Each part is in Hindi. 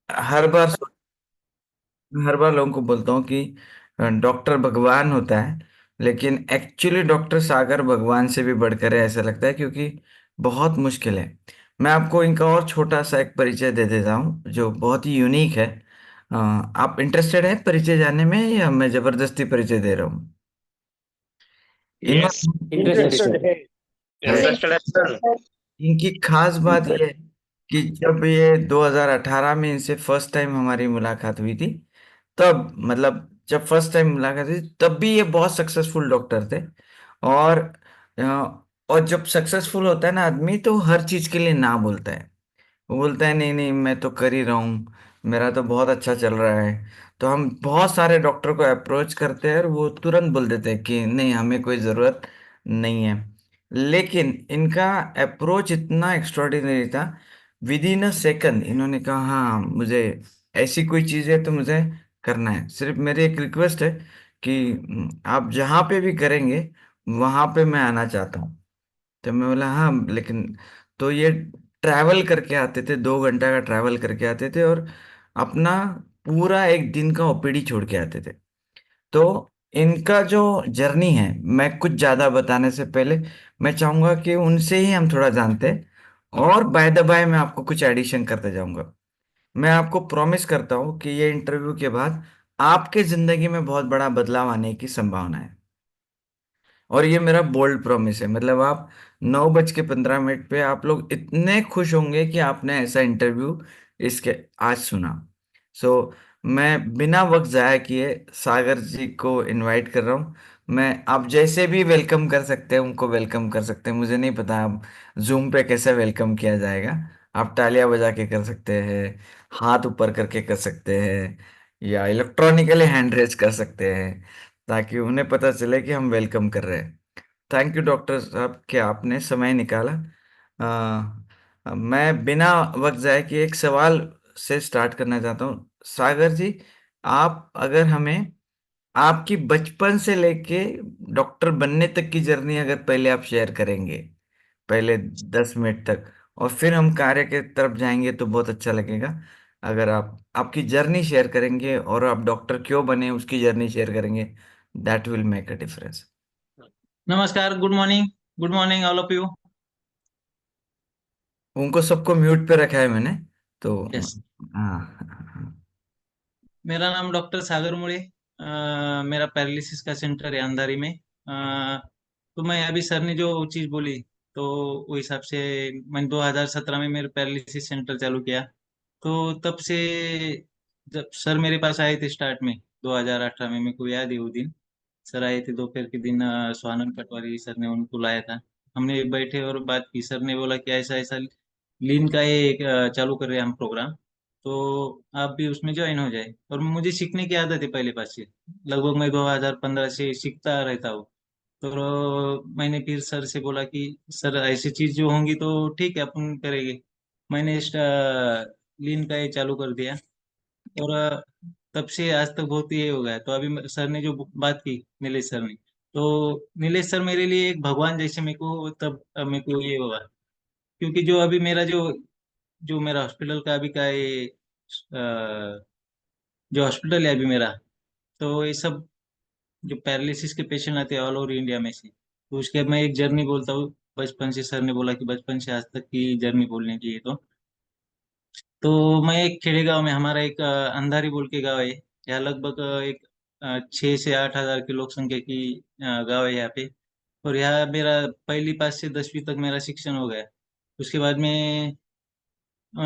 हर बार हर बार लोगों को बोलता हूँ कि डॉक्टर भगवान होता है, लेकिन एक्चुअली डॉक्टर सागर भगवान से भी बढ़कर है ऐसा लगता है, क्योंकि बहुत मुश्किल है। मैं आपको इनका और छोटा सा एक परिचय दे देता हूँ जो बहुत ही यूनिक है। आप इंटरेस्टेड है परिचय जानने में, या मैं जबरदस्ती परिचय दे रहा हूँ? इनमें यस, इंटरेस्टेड इंटरेस्टेड है। है। इंटरेस्टेड है सर। इनकी खास बात यह है कि जब ये 2018 में इनसे फर्स्ट टाइम हमारी मुलाकात हुई थी, तब मतलब जब फर्स्ट टाइम मुलाकात हुई तब भी ये बहुत सक्सेसफुल डॉक्टर थे। और अ, और जब सक्सेसफुल होता है ना आदमी, तो हर चीज के लिए ना बोलता है। वो बोलता है नहीं नहीं, मैं तो कर ही रहा हूँ, मेरा तो बहुत अच्छा चल रहा है। तो हम बहुत सारे डॉक्टर को अप्रोच करते हैं और वो तुरंत बोल देते हैं कि नहीं, हमें कोई ज़रूरत नहीं है। लेकिन इनका अप्रोच इतना एक्स्ट्रॉर्डिनरी था। विद इन अ सेकंड इन्होंने कहा हाँ, मुझे ऐसी कोई चीज़ है तो मुझे करना है। सिर्फ मेरी एक रिक्वेस्ट है कि आप जहाँ पे भी करेंगे वहाँ पे मैं आना चाहता हूँ। तो मैं बोला हाँ, लेकिन तो ये ट्रैवल करके आते थे, 2 घंटा का ट्रैवल करके आते थे, और अपना पूरा एक दिन का ओपीडी छोड़ के आते थे। तो इनका जो जर्नी है, मैं कुछ ज्यादा बताने से पहले मैं चाहूंगा कि उनसे ही हम थोड़ा जानते हैं। और बाय द बाय मैं आपको कुछ एडिशन करते जाऊंगा। मैं आपको प्रॉमिस करता हूँ कि ये इंटरव्यू के बाद आपके जिंदगी में बहुत बड़ा बदलाव आने की संभावना है। और ये मेरा बोल्ड प्रॉमिस है। मतलब आप 9:15 पे आप लोग इतने खुश होंगे कि आपने ऐसा इंटरव्यू इसके आज सुना। सो मैं बिना वक्त जाया किए सागर जी को इनवाइट कर रहा हूँ। मैं आप जैसे भी वेलकम कर सकते हैं उनको वेलकम कर सकते हैं। मुझे नहीं पता आप जूम पे कैसे वेलकम किया जाएगा। आप तालियां बजा के कर सकते हैं, हाथ ऊपर करके कर सकते हैं, या इलेक्ट्रॉनिकली हैंड रेज कर सकते हैं, ताकि उन्हें पता चले कि हम वेलकम कर रहे हैं। थैंक यू डॉक्टर साहब कि आपने समय निकाला। मैं बिना वक्त जाए कि एक सवाल से स्टार्ट करना चाहता हूँ। सागर जी, आप अगर हमें आपकी बचपन से लेके डॉक्टर बनने तक की जर्नी अगर पहले आप शेयर करेंगे, पहले 10 मिनट तक, और फिर हम कार्य के तरफ जाएंगे तो बहुत अच्छा लगेगा। अगर आप आपकी जर्नी शेयर करेंगे और आप डॉक्टर क्यों बने उसकी जर्नी शेयर करेंगे, that will make a difference. नमस्कार, good morning all of you. उनको सबको म्यूट पे रखा है मैंने। तो यस। हाँ। मेरा नाम डॉक्टर सागर मुळे। मेरा पैरालिसिस का सेंटर है अंधारी में। तो मैं अभी सर ने जो चीज़ बोली, तो वो हिसाब से मैंने 2017 में मेरे पैरालिसिस सेंटर चालू किया। तो तब से जब सर मेरे पास आए थे स्टार्ट में 2018 में, मेरे को याद है वो दिन। सर आए थे दोपहर के दिन, स्वानंद पटवारी सर ने उनको लाया था। हमने बैठे और बात की। सर ने बोला कि ऐसा ऐसा लीन का ये चालू कर रहे हैं हम प्रोग्राम, तो आप भी उसमें ज्वाइन हो जाए। और मुझे सीखने की आदत है पहले पास से। लगभग मैं 2015 से सीखता रहता हूँ। तो मैंने फिर सर से बोला कि सर ऐसी चीज जो होंगी तो ठीक है, अपन करेंगे। मैंने लीन का ये चालू कर दिया। और तब से आज तक बहुत ये हो गया। तो अभी सर ने जो बात की, नीलेश सर ने, तो नीलेश सर मेरे लिए एक भगवान जैसे मेरे को तब मेरे को ये हुआ। क्योंकि जो अभी मेरा जो जो मेरा हॉस्पिटल का अभी का ये जो हॉस्पिटल है अभी मेरा, तो ये सब जो पैरालिसिस के पेशेंट आते हैं ऑल ओवर इंडिया में से, तो उसके मैं एक जर्नी बोलता हूँ। बचपन से सर ने बोला कि बचपन से आज तक की जर्नी बोलने की है। तो मैं एक खेड़े गांव में, हमारा एक अंधारी बोल के गांव है। यहाँ लगभग 6 से 8 हजार की लोक संख्या की गांव है यहाँ पे। और यहाँ मेरा पहली पास से 10वीं तक मेरा शिक्षण हो गया। उसके बाद में अ,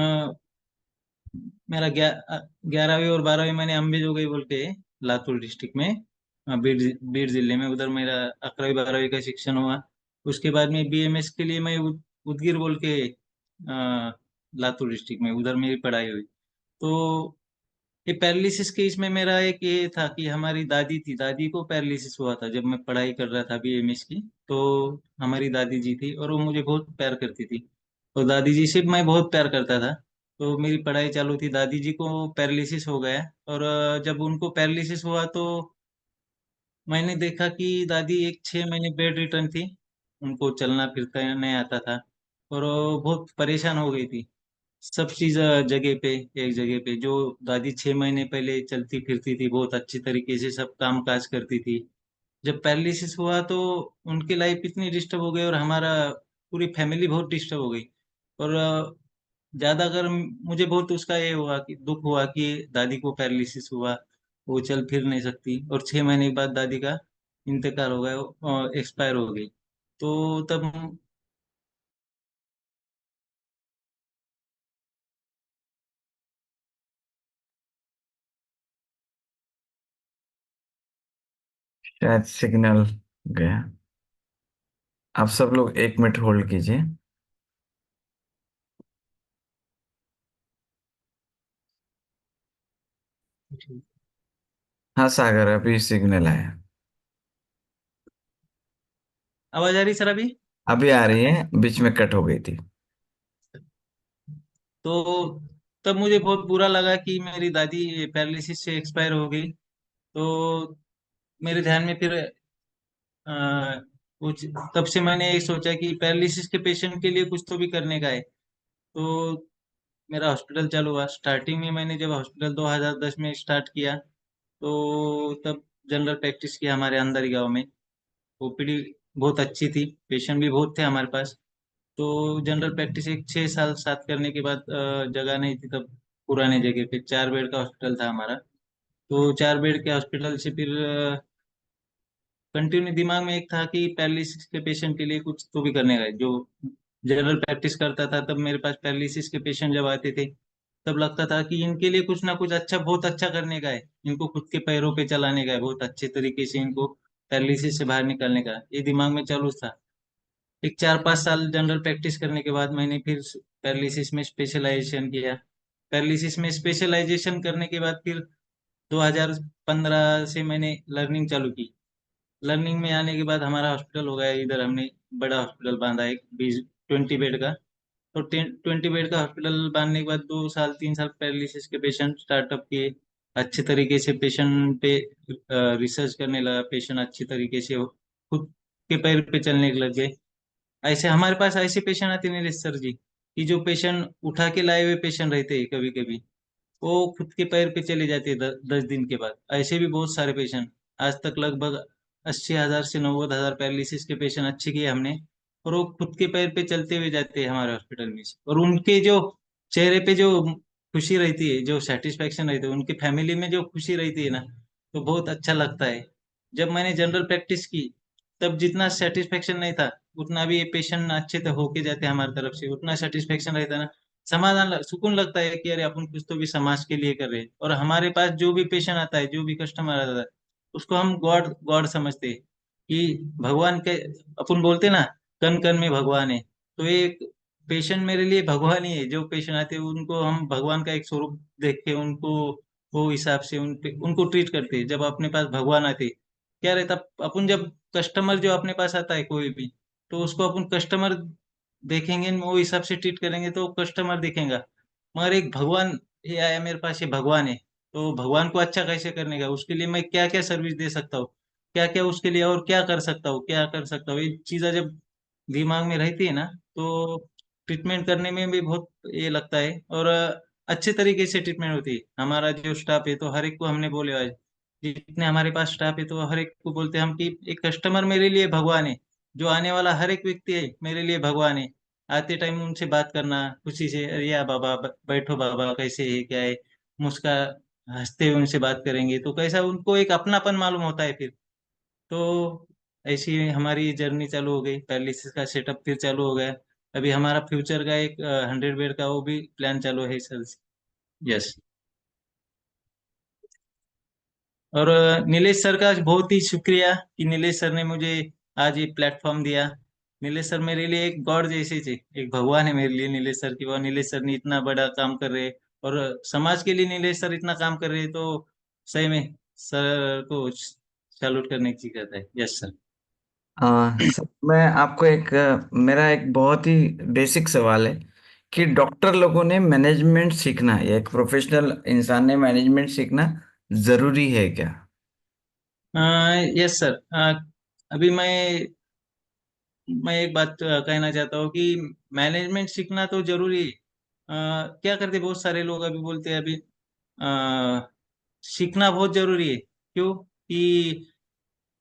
मेरा 11वीं और 12वीं मैंने अम्बेजोगाई बोल के, लातूर डिस्ट्रिक्ट में, बीड जिले में, उधर मेरा 11वीं 12वीं का शिक्षण हुआ। उसके बाद में बीएमएस के लिए मैं उदगीर बोल के, लातूर डिस्ट्रिक्ट में, उधर मेरी पढ़ाई हुई। तो ये पैरालिसिस के इसमें मेरा एक ये था कि हमारी दादी थी, दादी को पैरालिसिस हुआ था जब मैं पढ़ाई कर रहा था बीएमएस की। तो हमारी दादी जी थी और वो मुझे बहुत प्यार करती थी। और दादी जी से मैं बहुत प्यार करता था। तो मेरी पढ़ाई चालू थी, दादी जी को पैरालिसिस हो गया। और जब उनको पैरालिसिस हुआ तो मैंने देखा कि दादी एक 6 महीने बेड रिटर्न थी। उनको चलना फिरता नहीं आता था। और वो बहुत परेशान हो गई थी। सब चीज जगह पे, एक जगह पे। जो दादी 6 महीने पहले चलती फिरती थी, बहुत अच्छी तरीके से सब काम काज करती थी, जब पैरालिसिस हुआ तो उनकी लाइफ इतनी डिस्टर्ब हो गई, और हमारा पूरी फैमिली बहुत डिस्टर्ब हो गई। और ज्यादा अगर मुझे बहुत उसका ये हुआ कि दुख हुआ कि दादी को पैरालिसिस हुआ, वो चल फिर नहीं सकती, और 6 महीने के बाद दादी का इंतकाल हो गया, एक्सपायर हो गई। तो तब शायद सिग्नल गया। आप सब लोग 1 मिनट होल्ड कीजिए। हाँ सागर, अभी सिग्नल आया। आवाज आ रही सर अभी? अभी आ रही है, बीच में कट हो गई थी। तो तब मुझे बहुत बुरा लगा कि मेरी दादी पैरालिसिस से एक्सपायर हो गई। तो मेरे ध्यान में फिर अ, कुछ, तब से मैंने ये सोचा कि पैरालिसिस के पेशेंट के लिए कुछ तो भी करने का है। तो मेरा हॉस्पिटल चालू हुआ। स्टार्टिंग में मैंने जब हॉस्पिटल 2010 में स्टार्ट किया, तो तब जनरल प्रैक्टिस किया हमारे अंदर ही गांव में। ओपीडी बहुत अच्छी थी, पेशेंट भी बहुत थे हमारे पास। तो जनरल प्रैक्टिस एक 6 साल साथ करने के बाद जगह नहीं थी तब पुराने जगह पे 4 बेड का हॉस्पिटल था हमारा। तो 4 बेड के हॉस्पिटल से फिर कंटिन्यू दिमाग में एक था कि पैरालिसिस के पेशेंट के लिए कुछ तो भी करने का है। जो जनरल प्रैक्टिस करता था तब मेरे पास पैरालिसिस के पेशेंट जब आते थे, तब लगता था कि इनके लिए कुछ ना कुछ अच्छा, बहुत अच्छा करने का है, इनको खुद के पैरों पे चलाने का है, बहुत अच्छे तरीके से इनको पैरालिसिस से बाहर निकालने का, ये दिमाग में चालू था। एक 4-5 साल जनरल प्रैक्टिस करने के बाद मैंने फिर पैरालिसिस में स्पेशलाइजेशन किया। पैरालिसिस में स्पेशलाइजेशन करने के बाद फिर 2015 से मैंने लर्निंग चालू की। लर्निंग में आने के बाद हमारा हॉस्पिटल हो गया इधर, हमने बड़ा हॉस्पिटल बांधा, एक 20-20 बेड का। तो 20 बेड का हॉस्पिटल बांधने के बाद 2 साल 3 साल पैरालिसिस के पेशेंट स्टार्टअप किए। अच्छे तरीके से पेशेंट पे रिसर्च करने लगा, पेशेंट अच्छी तरीके से खुद के पैर पे चलने लग गए। ऐसे हमारे पास ऐसे पेशेंट आते नहीं सर जी, कि जो पेशेंट उठा के लाए हुए पेशेंट रहते हैं कभी कभी, वो खुद के पैर पे चले जाते हैं 10 दिन के बाद। ऐसे भी बहुत सारे पेशेंट, आज तक लगभग 80,000 से 90,000 पैरालिसिस के पेशेंट अच्छे किए हमने, और वो खुद के पैर पे चलते हुए जाते हैं हमारे हॉस्पिटल में से। और उनके जो चेहरे पे जो खुशी रहती है, जो सेटिस्फेक्शन रहती है, उनके फैमिली में जो खुशी रहती है ना, तो बहुत अच्छा लगता है। जब मैंने जनरल प्रैक्टिस की, तब जितना सेटिस्फेक्शन नहीं था, उतना भी ये पेशेंट अच्छे से होके जाते हैं हमारी तरफ से, उतना सेटिस्फेक्शन रहता है ना, समाधान सुकून लगता है कि अरे अपन कुछ तो भी समाज के लिए कर रहे हैं। और हमारे पास जो भी पेशेंट आता है, जो भी कस्टमर आता है, उसको हम गॉड गॉड समझते हैं कि भगवान के, अपन बोलते हैं ना, कन कन में भगवान है। तो ये पेशेंट मेरे लिए भगवान ही है। जो पेशेंट आते हैं उनको हम भगवान का एक स्वरूप देख के उनको वो हिसाब से उनको ट्रीट करते हैं। जब अपने पास भगवान आते हैं, क्या रहता, अपन जब कस्टमर जो अपने पास आता है कोई भी, तो उसको अपन कस्टमर देखेंगे, वो हिसाब से ट्रीट करेंगे तो कस्टमर देखेगा। मगर एक भगवान, ये आया मेरे पास, ये भगवान है, तो भगवान को अच्छा कैसे करने का, उसके लिए मैं क्या क्या सर्विस दे सकता हूँ, क्या क्या उसके लिए और क्या कर सकता हूँ, क्या कर सकता हूँ, ये चीज़ें जब दिमाग में रहती है ना, तो ट्रीटमेंट करने में भी बहुत ये लगता है। और अच्छे तरीके से ट्रीटमेंट होती है। हमारा जो स्टाफ है, तो हर एक को हमने बोले आज, जितने हमारे पास स्टाफ है, तो हर एक को बोलते हैं हम कि एक कस्टमर मेरे लिए भगवान है। जो आने वाला हर एक व्यक्ति है मेरे लिए भगवान है। आते टाइम उनसे बात करना खुशी से, अरे या बाबा बैठो बाबा, कैसे है क्या है, मुस्का हंसते हुए उनसे बात करेंगे तो कैसा उनको एक अपनापन मालूम होता है फिर। तो ऐसी हमारी जर्नी चालू हो गई, पैरालिसिस का सेटअप फिर चालू हो गया। अभी हमारा फ्यूचर का एक 100 बेड का वो भी प्लान चालू है सर। यस। और नीलेश सर का बहुत ही शुक्रिया कि नीलेश सर ने मुझे आज ये प्लेटफॉर्म दिया। नीलेश सर मेरे लिए एक गॉड जैसे थे, एक भगवान है मेरे लिए नीलेश सर की। वो नीलेश सर ने इतना बड़ा काम कर रहे, और समाज के लिए नीलेश सर इतना काम कर रहे, तो सही में सर को सैल्यूट करने की कहता है। Yes sir. सर मैं आपको एक मेरा एक बहुत ही बेसिक सवाल है कि डॉक्टर लोगों ने मैनेजमेंट सीखना, या एक प्रोफेशनल इंसान ने मैनेजमेंट सीखना जरूरी है क्या? Yes sir. अभी मैं एक बात कहना चाहता हूँ कि मैनेजमेंट सीखना तो जरूरी है। क्या करते, बहुत सारे लोग अभी बोलते हैं अभी सीखना बहुत जरूरी है। क्यों कि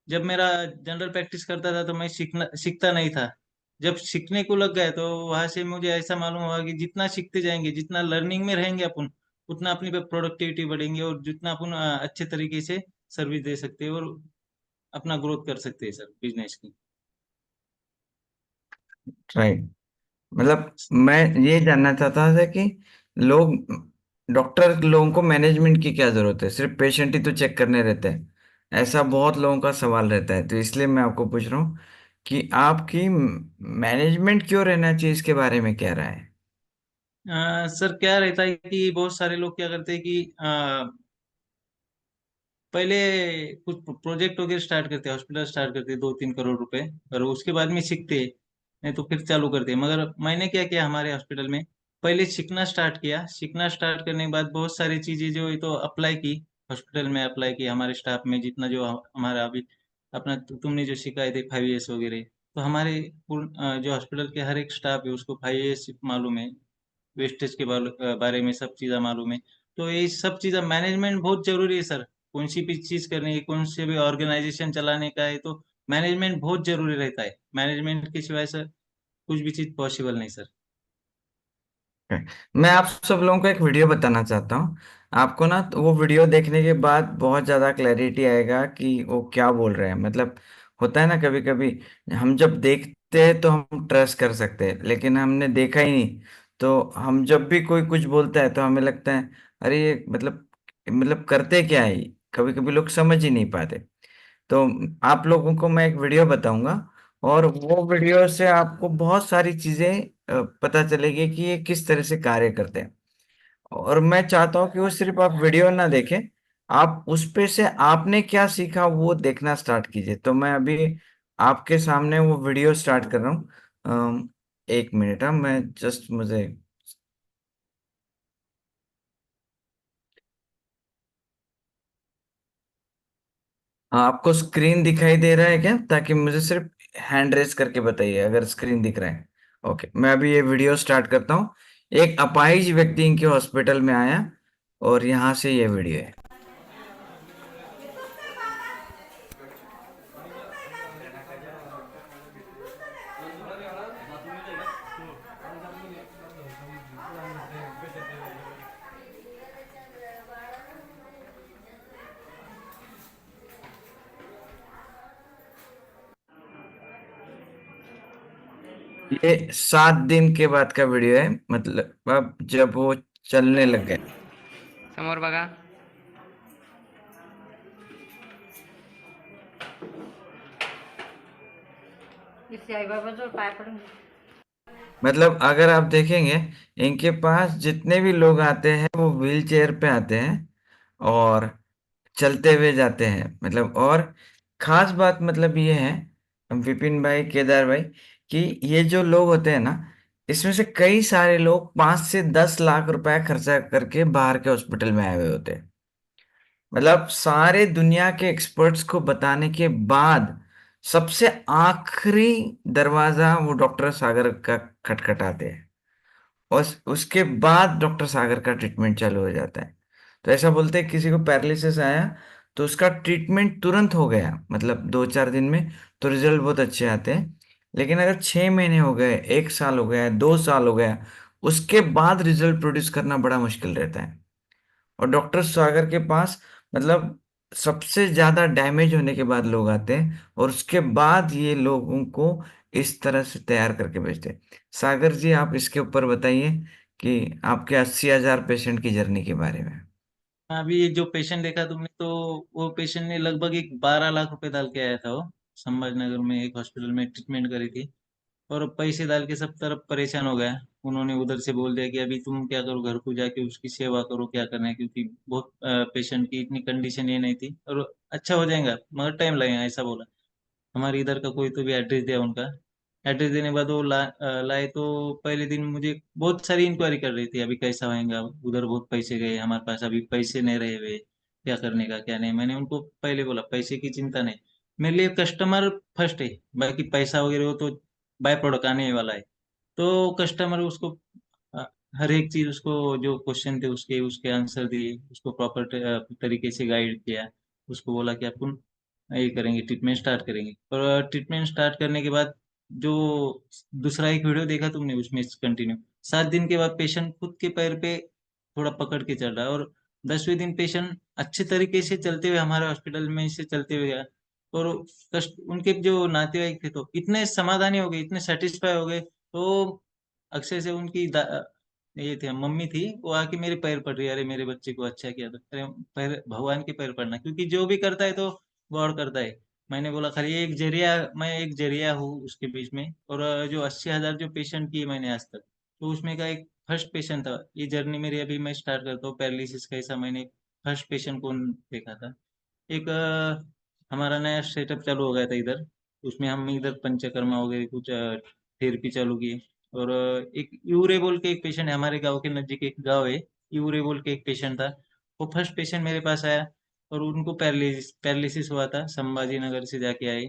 जब मेरा जनरल प्रैक्टिस करता था तो मैं सीखता नहीं था। जब सीखने को लग गए तो वहां से मुझे ऐसा मालूम हुआ कि जितना सीखते जाएंगे, जितना लर्निंग में रहेंगे अपन, उतना अपनी प्रोडक्टिविटी बढ़ेंगे, और जितना अपन अच्छे तरीके से सर्विस दे सकते हैं और अपना ग्रोथ कर सकते हैं सर बिजनेस की। राइट। मतलब मैं ये जानना चाहता था कि लोग, डॉक्टर लोगों को मैनेजमेंट की क्या जरूरत है, सिर्फ पेशेंट ही तो चेक करने रहते हैं, ऐसा बहुत लोगों का सवाल रहता है। तो इसलिए मैं आपको पूछ रहा हूँ कि आपकी मैनेजमेंट क्यों रहना चाहिए, इसके बारे में क्या राय है। सर क्या रहता है कि बहुत सारे लोग क्या करते हैं कि पहले कुछ प्रोजेक्ट वगैरह स्टार्ट करते हैं, हॉस्पिटल स्टार्ट करते हैं 2-3 करोड़ रुपए, और उसके बाद में सीखते हैं, नहीं तो फिर चालू करते हैं। मगर मैंने क्या किया हमारे हॉस्पिटल में, पहले सीखना स्टार्ट किया, सीखना स्टार्ट करने के बाद बहुत सारी चीजें जो है तो अप्लाई की, हॉस्पिटल में अप्लाई की, हमारे स्टाफ में जितना जो हमारा अभी अपना तुमने जो सिखाए थे 5 ES वगैरह, तो हमारे जो हॉस्पिटल के हर एक स्टाफ है उसको 5 ES मालूम है, वेस्टेज के बारे में सब चीज़ मालूम है। तो ये सब चीज़ें मैनेजमेंट बहुत जरूरी है सर। कौन सी भी चीज़ करनी है, कौन से भी ऑर्गेनाइजेशन चलाने का है, तो मैनेजमेंट बहुत जरूरी रहता है। मैनेजमेंट के सिवाय सर कुछ भी चीज़ पॉसिबल नहीं सर। मैं आप सब लोगों को एक वीडियो बताना चाहता हूँ। आपको ना तो वो वीडियो देखने के बाद बहुत ज़्यादा क्लैरिटी आएगा कि वो क्या बोल रहे हैं। मतलब होता है ना, कभी कभी हम जब देखते हैं तो हम ट्रस्ट कर सकते हैं, लेकिन हमने देखा ही नहीं, तो हम जब भी कोई कुछ बोलता है तो हमें लगता है अरे ये मतलब करते क्या है। कभी कभी लोग समझ ही नहीं पाते। तो आप लोगों को मैं एक वीडियो बताऊंगा, और वो वीडियो से आपको बहुत सारी चीजें पता चलेगी कि ये किस तरह से कार्य करते हैं। और मैं चाहता हूँ कि वो सिर्फ आप वीडियो ना देखें, आप उस पे से आपने क्या सीखा वो देखना स्टार्ट कीजिए। तो मैं अभी आपके सामने वो वीडियो स्टार्ट कर रहा हूँ। 1 मिनट, हाँ, मैं जस्ट मुझे, हाँ, आपको स्क्रीन दिखाई दे रहा है क्या, ताकि मुझे सिर्फ हैंड रेस करके बताइए अगर स्क्रीन दिख रहा है। ओके, मैं अभी ये वीडियो स्टार्ट करता हूँ। एक अपाहिज व्यक्ति इनके हॉस्पिटल में आया, और यहाँ से ये वीडियो है। ये 7 दिन के बाद का वीडियो है, मतलब अब जब वो चलने लग गए। समोर बघा. इससे आई बाबा जो पाय पडून. मतलब अगर आप देखेंगे, इनके पास जितने भी लोग आते हैं वो व्हील चेयर पे आते हैं और चलते हुए जाते हैं। मतलब और खास बात मतलब ये है, विपिन भाई, केदार भाई, कि ये जो लोग होते हैं ना, इसमें से कई सारे लोग 5 से 10 लाख रुपए खर्चा करके बाहर के हॉस्पिटल में आए हुए होते हैं। मतलब सारे दुनिया के एक्सपर्ट्स को बताने के बाद सबसे आखिरी दरवाजा वो डॉक्टर सागर का खटखटाते हैं, और उसके बाद डॉक्टर सागर का ट्रीटमेंट चालू हो जाता है। तो ऐसा बोलते हैं, किसी को पैरालिसिस आया तो उसका ट्रीटमेंट तुरंत हो गया, मतलब 2-4 दिन में, तो रिजल्ट बहुत अच्छे आते हैं। लेकिन अगर 6 महीने हो गए, 1 साल हो गया, 2 साल हो गया, उसके बाद रिजल्ट प्रोड्यूस करना बड़ा मुश्किल रहता है। और डॉक्टर सागर के पास मतलब सबसे ज्यादा डैमेज होने के बाद लोग आते हैं, और उसके बाद ये लोगों को इस तरह से तैयार करके भेजते हैं। सागर जी, आप इसके ऊपर बताइए कि आपके 80,000 पेशेंट की जर्नी के बारे में। अभी जो पेशेंट देखा तुमने, तो वो पेशेंट ने लगभग एक 12 लाख रुपए डाल के आया था। वो संभाजीनगर में एक हॉस्पिटल में ट्रीटमेंट करी थी, और पैसे डाल के सब तरफ परेशान हो गया। उन्होंने उधर से बोल दिया कि अभी तुम क्या करो, घर को जाके उसकी सेवा करो, क्या करना है, क्योंकि बहुत पेशेंट की इतनी कंडीशन ये नहीं थी, और अच्छा हो जाएगा मगर टाइम लगेगा, ऐसा बोला। हमारे इधर का कोई तो भी एड्रेस दिया उनका। एड्रेस देने के बाद वो लाए, तो पहले दिन मुझे बहुत सारी इंक्वायरी कर रही थी, अभी कैसा होएगा, उधर बहुत पैसे गए, हमारे पास अभी पैसे नहीं रहे हुए, क्या करने का क्या नहीं। मैंने उनको पहले बोला पैसे की चिंता नहीं, मेरे लिए कस्टमर फर्स्ट है, बाकी पैसा वगैरह वो तो बाय प्रोडक्ट आने ही वाला है। तो कस्टमर उसको हर एक चीज उसको, जो क्वेश्चन थे उसके उसके आंसर दिए, उसको प्रॉपर तरीके से गाइड किया। उसको बोला कि अपन ये करेंगे, ट्रीटमेंट स्टार्ट करेंगे। और ट्रीटमेंट स्टार्ट करने के बाद जो दूसरा एक वीडियो देखा तुमने, उसमें कंटिन्यू 7 दिन के बाद पेशेंट खुद के पैर पे थोड़ा पकड़ के चल रहा है। और 10वें दिन पेशेंट अच्छे तरीके से चलते हुए हमारे हॉस्पिटल में से चलते हुए गया। और कष्ट उनके जो नातेवाईक थे तो इतने समाधानी हो गए, इतने सेटिस्फाई हो गए। तो अक्षय से उनकी ये थे मम्मी थी, वो आके मेरे पैर पड़ रही है, अरे मेरे बच्चे को अच्छा किया। तो अरे पैर, भगवान के पैर पड़ना, क्योंकि जो भी करता है तो गॉड करता है। मैंने बोला खाली एक जरिया, मैं एक जरिया हूँ उसके बीच में। और जो 80,000 जो पेशेंट किए मैंने आज तक, तो उसमें का एक फर्स्ट पेशेंट था। ये जर्नी मेरी अभी मैं स्टार्ट करता हूँ पैरालिसिस का, ऐसा मैंने फर्स्ट पेशेंट को देखा था। एक हमारा नया सेटअप चालू हो गया था इधर, उसमें हम इधर पंचकर्मा हो गए, कुछ थेरेपी चालू की। और एक यूरे बोल के एक पेशेंट है, हमारे गांव के नजदीक एक गांव है, यूरे बोल के एक पेशेंट था। वो फर्स्ट पेशेंट मेरे पास आया, और उनको पैरालिसिस पैरालिसिस हुआ था, संभाजी नगर से जाके आए।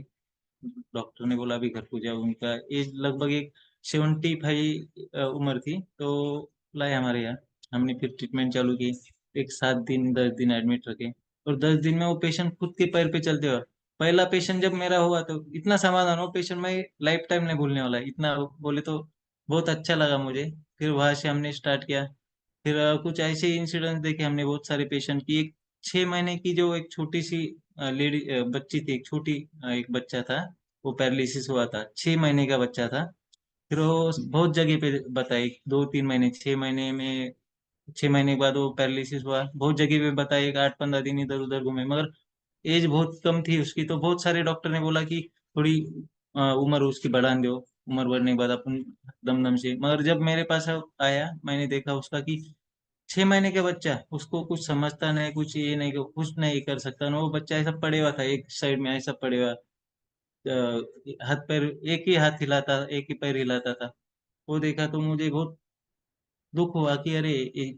डॉक्टर ने बोला अभी घर को जाओ। उनका एज लगभग एक 75 उम्र थी। तो लाए हमारे यहाँ, हमने फिर ट्रीटमेंट चालू की। एक 7 दिन 10 दिन एडमिट रखे। और 10 दिन में वो पेशेंट खुद के पैर पे चलते हुए, पहला पेशेंट जब मेरा हुआ तो इतना समाधान हो, पेशेंट मैं लाइफ टाइम नहीं भूलने वाला है, इतना बोले तो बहुत अच्छा लगा मुझे। फिर वहां से हमने स्टार्ट किया। फिर कुछ ऐसे इंसिडेंट्स देखे हमने बहुत सारे पेशेंट की। एक 6 महीने की जो एक छोटी सी लेडी बच्ची थी, एक छोटी एक बच्चा था, वो पैरालिसिस हुआ था, 6 महीने का बच्चा था। फिर वो बहुत जगह पे बताई, 2-3 महीने, 6 महीने में, 6 महीने के बाद वो पैरालिसिस हुआ, बहुत जगह पे बताई, एक 8-15 दिन इधर उधर घूमे। मगर एज बहुत कम थी उसकी, तो बहुत सारे डॉक्टर ने बोला कि थोड़ी उम्र उसकी बढ़ा दो। उम्र बढ़ने के बाद अपन दम दम से, मगर जब मेरे पास आया मैंने देखा उसका कि 6 महीने का बच्चा, उसको कुछ समझता नहीं, कुछ ये नहीं, कुछ नहीं कर सकता ना। वो बच्चा ऐसा पड़े हुआ था एक साइड में, ऐसा पड़े हुआ, हाथ पैर, एक ही हाथ हिलाता, एक ही पैर हिलाता था। वो देखा तो मुझे बहुत दुख हुआ कि अरे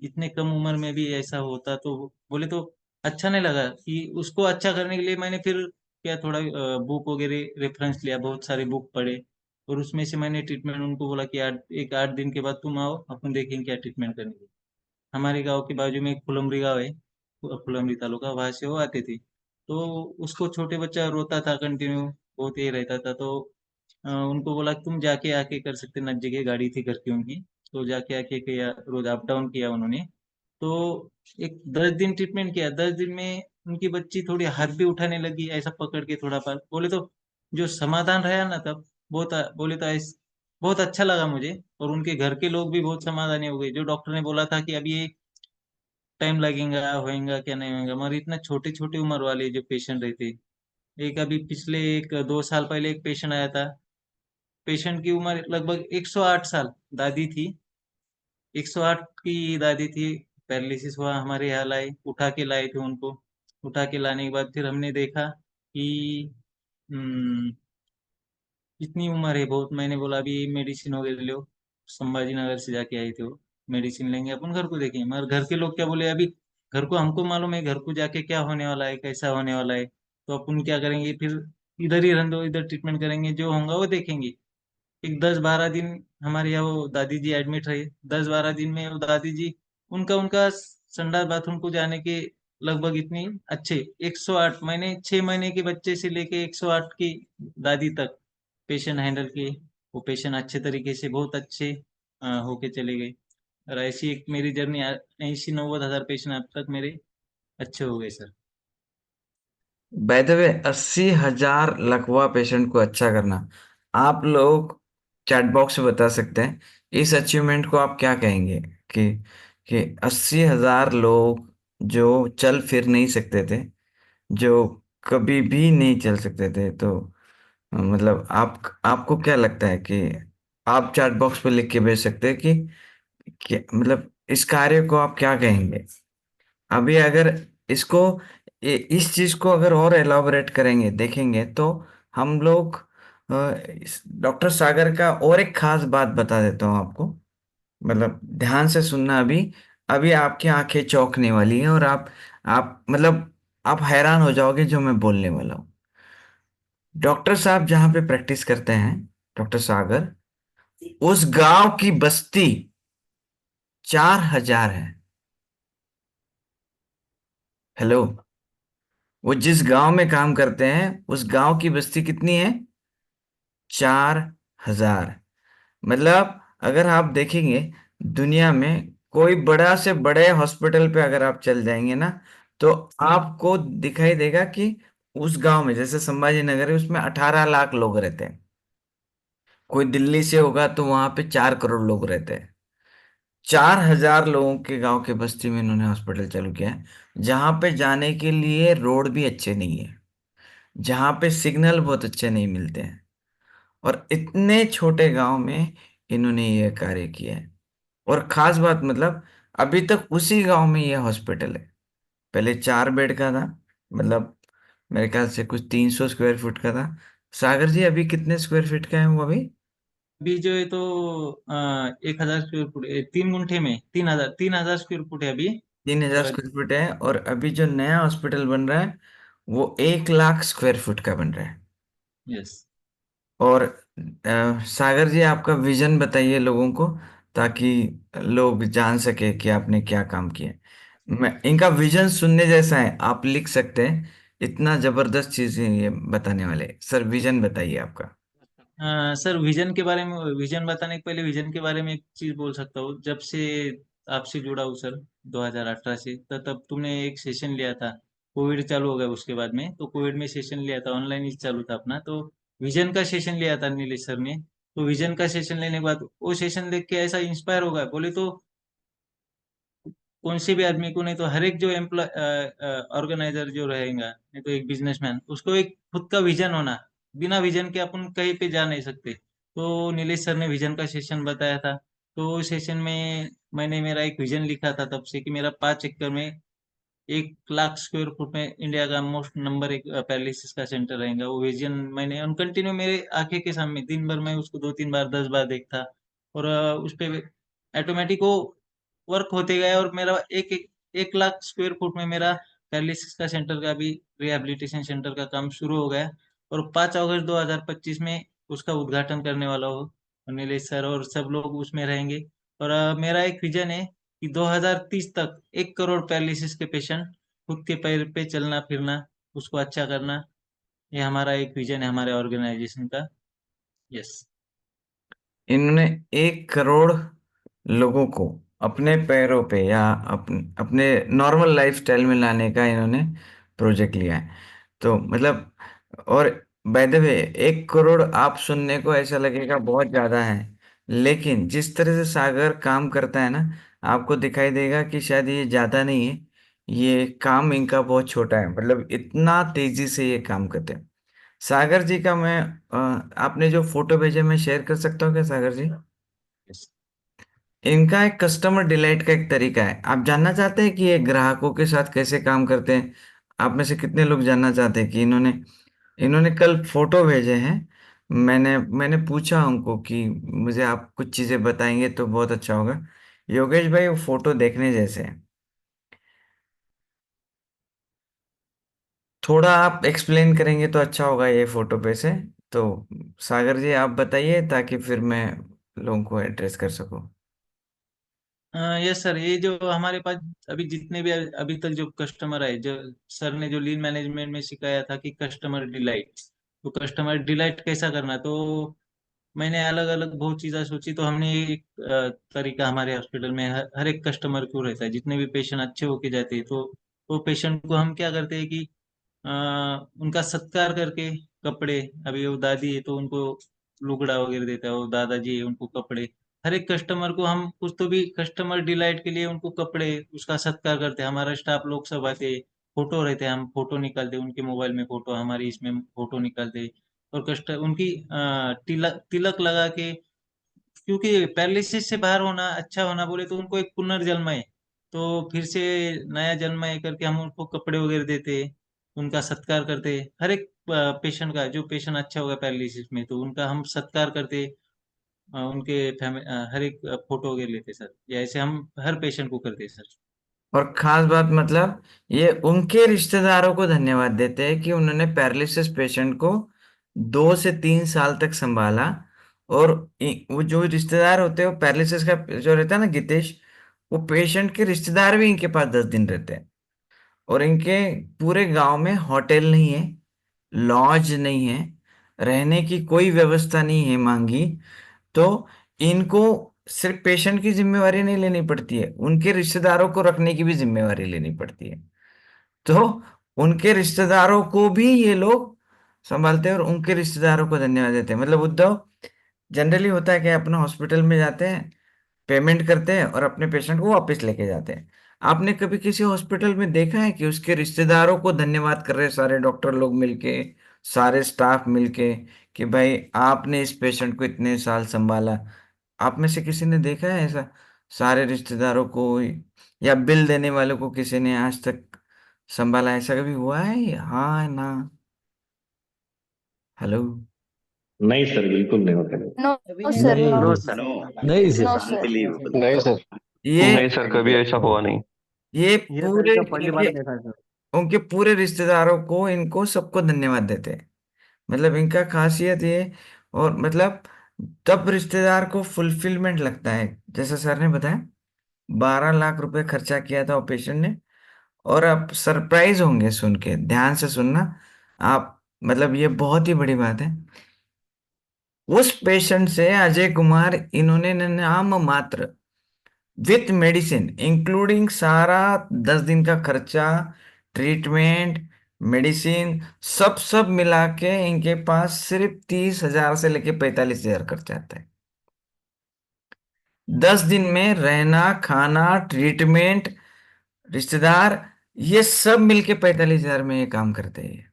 इतने कम उम्र में भी ऐसा होता। तो बोले तो अच्छा नहीं लगा कि उसको अच्छा करने के लिए मैंने फिर क्या, थोड़ा बुक वगैरह रेफरेंस लिया, बहुत सारे बुक पढ़े। और उसमें से मैंने ट्रीटमेंट उनको बोला कि 8 दिन के बाद तुम आओ, अपन देखेंगे क्या ट्रीटमेंट करेंगे। हमारे गांव के बाजू में एक फुलमरी गांव है, फुलमरी तालुका, वहां से वो आते थे। तो उसको छोटे बच्चा रोता था कंटिन्यू, बहुत ये रहता था। तो उनको बोला कि तुम जाके आके कर सकते, नजदीक है, गाड़ी थी घर की उनकी। तो जाके आके किया, रोज अप डाउन किया उन्होंने। तो एक 10 दिन ट्रीटमेंट किया। 10 दिन में उनकी बच्ची थोड़ी हाथ भी उठाने लगी, ऐसा पकड़ के थोड़ा पास, बोले तो जो समाधान रहा ना तब, बहुत बोले तो ऐस बहुत अच्छा लगा मुझे। और उनके घर के लोग भी बहुत समाधानी हो गए। जो डॉक्टर ने बोला था कि अभी ये टाइम लगेगा, होएगा क्या नहीं होएगा, मगर इतना छोटे छोटे उम्र वाले जो पेशेंट रहते। एक अभी पिछले एक 2 साल पहले एक पेशेंट आया था, पेशेंट की उम्र लगभग 108 साल, दादी थी, 108 की दादी थी। पैरालिसिस हुआ, हमारे यहाँ लाए, उठा के लाए थे उनको। उठा के लाने के बाद फिर हमने देखा कि हम्म, इतनी उम्र है बहुत। मैंने बोला अभी मेडिसिन वगैरह लो, संभाजी नगर से जाके आए थे वो, मेडिसिन लेंगे अपन घर को देखेंगे। मगर घर के लोग क्या बोले, अभी घर को हमको मालूम है घर को जाके क्या होने वाला है, कैसा होने वाला है। तो अपन क्या करेंगे फिर, इधर ही रहने दो, इधर ट्रीटमेंट करेंगे, जो होगा वो देखेंगे। एक 10-12 दिन हमारे यहाँ वो दादी जी एडमिट रहे। 10-12 दिन में वो दादी जी, उनका उनका संडास बाथरूम को जाने के लगभग इतनी अच्छे, 108, मैंने 6 महीने के बच्चे से लेके 108 की दादी तक पेशेंट हैंडल किए। वो पेशेंट अच्छे तरीके से, बहुत अच्छे होके चले गए। और ऐसी एक मेरी जर्नी, 80-90 हज़ार पेशेंट अब तक मेरे अच्छे हो गए सर। बाय द वे, 80,000 लकवा पेशेंट को अच्छा करना, आप लोग चैट बॉक्स में बता सकते हैं इस अचीवमेंट को आप क्या कहेंगे? कि 80,000 लोग जो चल फिर नहीं सकते थे, जो कभी भी नहीं चल सकते थे, तो मतलब आपको क्या लगता है कि आप चैट बॉक्स पे लिख के भेज सकते हैं कि मतलब इस कार्य को आप क्या कहेंगे? अभी अगर इसको इस चीज को अगर और एलाबोरेट करेंगे, देखेंगे, तो हम लोग डॉक्टर सागर का और एक खास बात बता देता हूँ आपको। मतलब ध्यान से सुनना, अभी अभी आपकी आंखें चौंकने वाली हैं, और आप मतलब आप हैरान हो जाओगे जो मैं बोलने वाला हूँ। डॉक्टर साहब जहाँ पे प्रैक्टिस करते हैं, डॉक्टर सागर, उस गांव की बस्ती 4,000 है। हेलो। वो जिस गांव में काम करते हैं उस गांव की बस्ती कितनी है? 4,000। मतलब अगर आप देखेंगे दुनिया में कोई बड़ा से बड़े हॉस्पिटल पे अगर आप चल जाएंगे ना, तो आपको दिखाई देगा कि उस गांव में, जैसे संभाजी नगर है, उसमें 18 लाख लोग रहते हैं। कोई दिल्ली से होगा तो वहां पे 4 करोड़ लोग रहते हैं। 4,000 लोगों के गांव के बस्ती में इन्होंने हॉस्पिटल चालू किया है, जहां पे जाने के लिए रोड भी अच्छे नहीं है, जहां पे सिग्नल बहुत अच्छे नहीं मिलते हैं, और इतने छोटे गांव में इन्होंने ये कार्य किया है। और खास बात मतलब अभी तक उसी गांव में ये हॉस्पिटल है। पहले 4 बेड का था, मतलब मेरे ख्याल से कुछ 300 स्क्वायर फीट का था। सागर जी अभी कितने स्क्वायर फीट का है वो अभी? अभी जो है तो 1,000 स्क्वायर फुट, 3 गुंठे में 3,000 स्क्वायर फुट है अभी। 3,000 स्क्वायर फीट है, और अभी जो नया हॉस्पिटल बन रहा है वो 1 लाख स्क्वायर फीट का बन रहा है। यस। और सागर जी आपका विजन बताइए लोगों को, ताकि लोग जान सके कि आपने क्या काम किया है। मैं इनका विजन सुनने जैसा है, आप लिख सकते हैं। इतना जबरदस्त चीज है ये बताने वाले। सर विजन बताइए आपका। सर, विजन बताने के पहले विजन के बारे में एक चीज बोल सकता हूँ। जब से आपसे जुड़ा हूँ सर, 2018 से, तब तुमने एक सेशन लिया था। कोविड चालू हो गया उसके बाद में, तो कोविड में सेशन लिया था, ऑनलाइन ही चालू था अपना, तो विजन का सेशन लिया था नीलेश सर ने। तो विजन का सेशन लेने के बाद वो सेशन देख के ऐसा इंस्पायर हो गया, बोले तो कौन से भी आदमी को, नहीं तो हर एक जो एम्प्लॉय ऑर्गेनाइजर जो रहेगा, नहीं तो एक बिजनेसमैन, उसको एक खुद का विजन होना। बिना विजन के अपन कहीं पे जा नहीं सकते। तो नीलेश सर ने विजन का सेशन बताया था। तो सेशन में मैंने मेरा एक विजन लिखा था तब से, कि मेरा 5 एकड़ में 1 लाख स्क्वायर फुट में इंडिया का मोस्ट नंबर एक पैरालिसिस का सेंटर रहेगा। वो विजन मैंने उन कंटिन्यू मेरे आंखें के सामने दिन भर मैं उसको 2-3 बार 10 बार देखता। और उस पे ऑटोमेटिक वो वर्क होते गए, और मेरा 1 लाख स्क्वायर फुट में मेरा पैरालिसिस का सेंटर का भी रिहैबिलिटेशन सेंटर का काम शुरू हो गया। और 5 अगस्त 2025 में उसका उद्घाटन करने वाला हो, और नीलेश सर और सब लोग उसमें रहेंगे। और मेरा एक विजन है कि 2030 तक 1 करोड़ पैरालिसिस के पेशेंट खुद के पैर पे चलना फिरना, उसको अच्छा करना। ये हमारा एक विजन है हमारे ऑर्गेनाइजेशन का। यस। इन्होंने 1 करोड़ लोगों को अपने पैरों पे या अपने नॉर्मल लाइफस्टाइल में लाने का इन्होंने प्रोजेक्ट लिया है। तो मतलब, और बाय द वे, 1 करोड़ आप सुनने को ऐसा लगेगा बहुत ज्यादा है, लेकिन जिस तरह से सागर काम करता है ना, आपको दिखाई देगा कि शायद ये ज्यादा नहीं है। ये काम इनका बहुत छोटा है, मतलब इतना तेजी से ये काम करते हैं। सागर जी का मैं आपने जो फोटो भेजे मैं शेयर कर सकता हूँ क्या सागर जी? यस। इनका एक कस्टमर डिलाइट का एक तरीका है। आप जानना चाहते हैं कि ये ग्राहकों के साथ कैसे काम करते हैं? आप में से कितने लोग जानना चाहते हैं कि इन्होंने इन्होंने कल फोटो भेजे हैं। मैंने मैंने पूछा उनको कि मुझे आप कुछ चीजें बताएंगे तो बहुत अच्छा होगा। योगेश भाई वो फोटो देखने जैसे है। थोड़ा आप एक्सप्लेन करेंगे तो अच्छा होगा ये फोटो पे से। तो सागर जी आप बताइए ताकि फिर मैं लोगों को एड्रेस कर सकूं। यस सर, ये जो हमारे पास अभी जितने भी अभी तक जो कस्टमर आए, जो सर ने जो लीन मैनेजमेंट में सिखाया था कि कस्टमर डिलाइट, तो कस्टमर डिलाइट कैसा करना, तो मैंने अलग अलग बहुत चीज़ें सोची। तो हमने एक तरीका हमारे हॉस्पिटल में हर एक कस्टमर को रहता है, जितने भी पेशेंट अच्छे होके जाते हैं, तो वो पेशेंट को हम क्या करते हैं कि अ, उनका सत्कार करके कपड़े, अभी वो दादी है तो उनको लुगड़ा वगैरह देता है, वो दादाजी है उनको कपड़े। हर एक कस्टमर को हम कुछ तो भी कस्टमर डिलाइट के लिए उनको कपड़े, उसका सत्कार करते हैं। हमारा स्टाफ लोग सब आते हैं, फोटो रहते हैं, हम फोटो निकालते हैं, उनके मोबाइल में फोटो, हमारी इसमें फोटो निकालते हैं। और उनकी तिलक तिलक लगा के, क्योंकि पैरालिसिस से बाहर होना, अच्छा होना बोले तो उनको एक पुनर्जन्म है। तो फिर से नया जन्म है करके हम उनको कपड़े वगैरह देते हैं, उनका सत्कार करते हैं। हर एक पेशेंट का, जो पेशेंट अच्छा होगा पैरालिसिस में, तो उनका हम सत्कार करते हैं। उनके हर एक फोटो वगैरह लेते हैं सर। या ऐसे हम हर पेशेंट को करते हैं सर। और खास बात मतलब ये उनके रिश्तेदारों को धन्यवाद देते हैं कि उन्होंने पैरालिसिस पेशेंट को 2 से 3 साल तक संभाला। और वो जो रिश्तेदार होते हैं वो पैरालिसिस का जो रहता है ना, गितेश, वो पेशेंट के रिश्तेदार भी इनके पास 10 दिन रहते हैं। और इनके पूरे गांव में होटल नहीं है, लॉज नहीं है, रहने की कोई व्यवस्था नहीं है मांगी। तो इनको सिर्फ पेशेंट की जिम्मेवारी नहीं लेनी पड़ती है, उनके रिश्तेदारों को रखने की भी जिम्मेवारी लेनी पड़ती है। तो उनके रिश्तेदारों को भी ये लोग संभालते हैं और उनके रिश्तेदारों को धन्यवाद देते हैं। मतलब उद्धव, जनरली होता है कि अपना हॉस्पिटल में जाते हैं, पेमेंट करते हैं और अपने पेशेंट को वापस लेके जाते हैं। आपने कभी किसी हॉस्पिटल में देखा है कि उसके रिश्तेदारों को धन्यवाद कर रहे हैं सारे डॉक्टर लोग मिलके, सारे स्टाफ मिलके, कि भाई आपने इस पेशेंट को इतने साल संभाला? आप में से किसी ने देखा है ऐसा? सारे रिश्तेदारों को या बिल देने वालों को किसी ने आज तक संभाला? ऐसा कभी हुआ है? हाँ ना? हेलो? नहीं सर, बिल्कुल नहीं होता। नो कभी नो नहीं सर, देखा नो नहीं मैंने। सर। नहीं नो सर। सर। नहीं सर। ये नहीं सर, कभी ऐसा हुआ नहीं। ये ये सर पूरे इसका पहली बार इनके देखा है सर। उनके पूरे रिश्तेदारों को, इनको सबको धन्यवाद देते हैं। मतलब इनका खासियत ये। और मतलब तब रिश्तेदार को फुलफिलमेंट लगता है। जैसा सर ने बताया, 12 लाख रुपए खर्चा किया था ऑपरेशन ने। और आप सरप्राइज होंगे सुन के, ध्यान से सुनना आप, मतलब ये बहुत ही बड़ी बात है। उस पेशेंट से अजय कुमार इन्होंने नाम मात्र, विथ मेडिसिन इंक्लूडिंग सारा 10 दिन का खर्चा, ट्रीटमेंट, मेडिसिन, सब सब मिला के इनके पास सिर्फ 30,000 से लेके 45,000 खर्चा आता है। 10 दिन में रहना, खाना, ट्रीटमेंट, रिश्तेदार, ये सब मिलके 45,000 में ये काम करते हैं।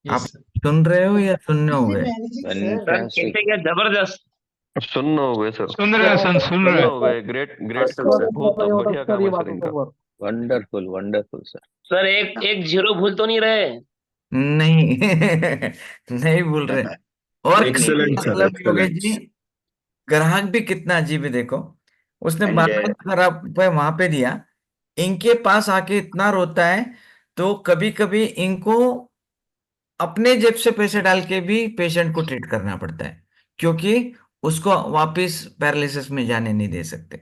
यस आप सर। सुन रहे हो या सुनने हो इजी गए? Managing sir. सर कैसे क्या जबरदस्त। सुनना हो गए सर। सुन रहे हैं सर, सुन रहे सुनना हैं। हो गए। ग्रेट ग्रेट इसके सर, बाद सर आपको बहुत पता ही होगा बढ़िया सर काम ये है सर बातों इनका। पर। Wonderful wonderful sir. सर एक जीरो भूल तो नहीं रहे? नहीं नहीं भूल रहे। और एक्सेलेंट सर, मतलब योगेश एक्सेलेंट। जी, ग्राहक भी कितना अजीब है देखो। उसने एंड 12 लाख रुपए वहां पे दिया, इनके पास आके इतना रोता है। तो कभी कभी इनको अपने जेब से पैसे डाल के भी पेशेंट को ट्रीट करना पड़ता है, क्योंकि उसको वापस पैरालिसिस में जाने नहीं दे सकते।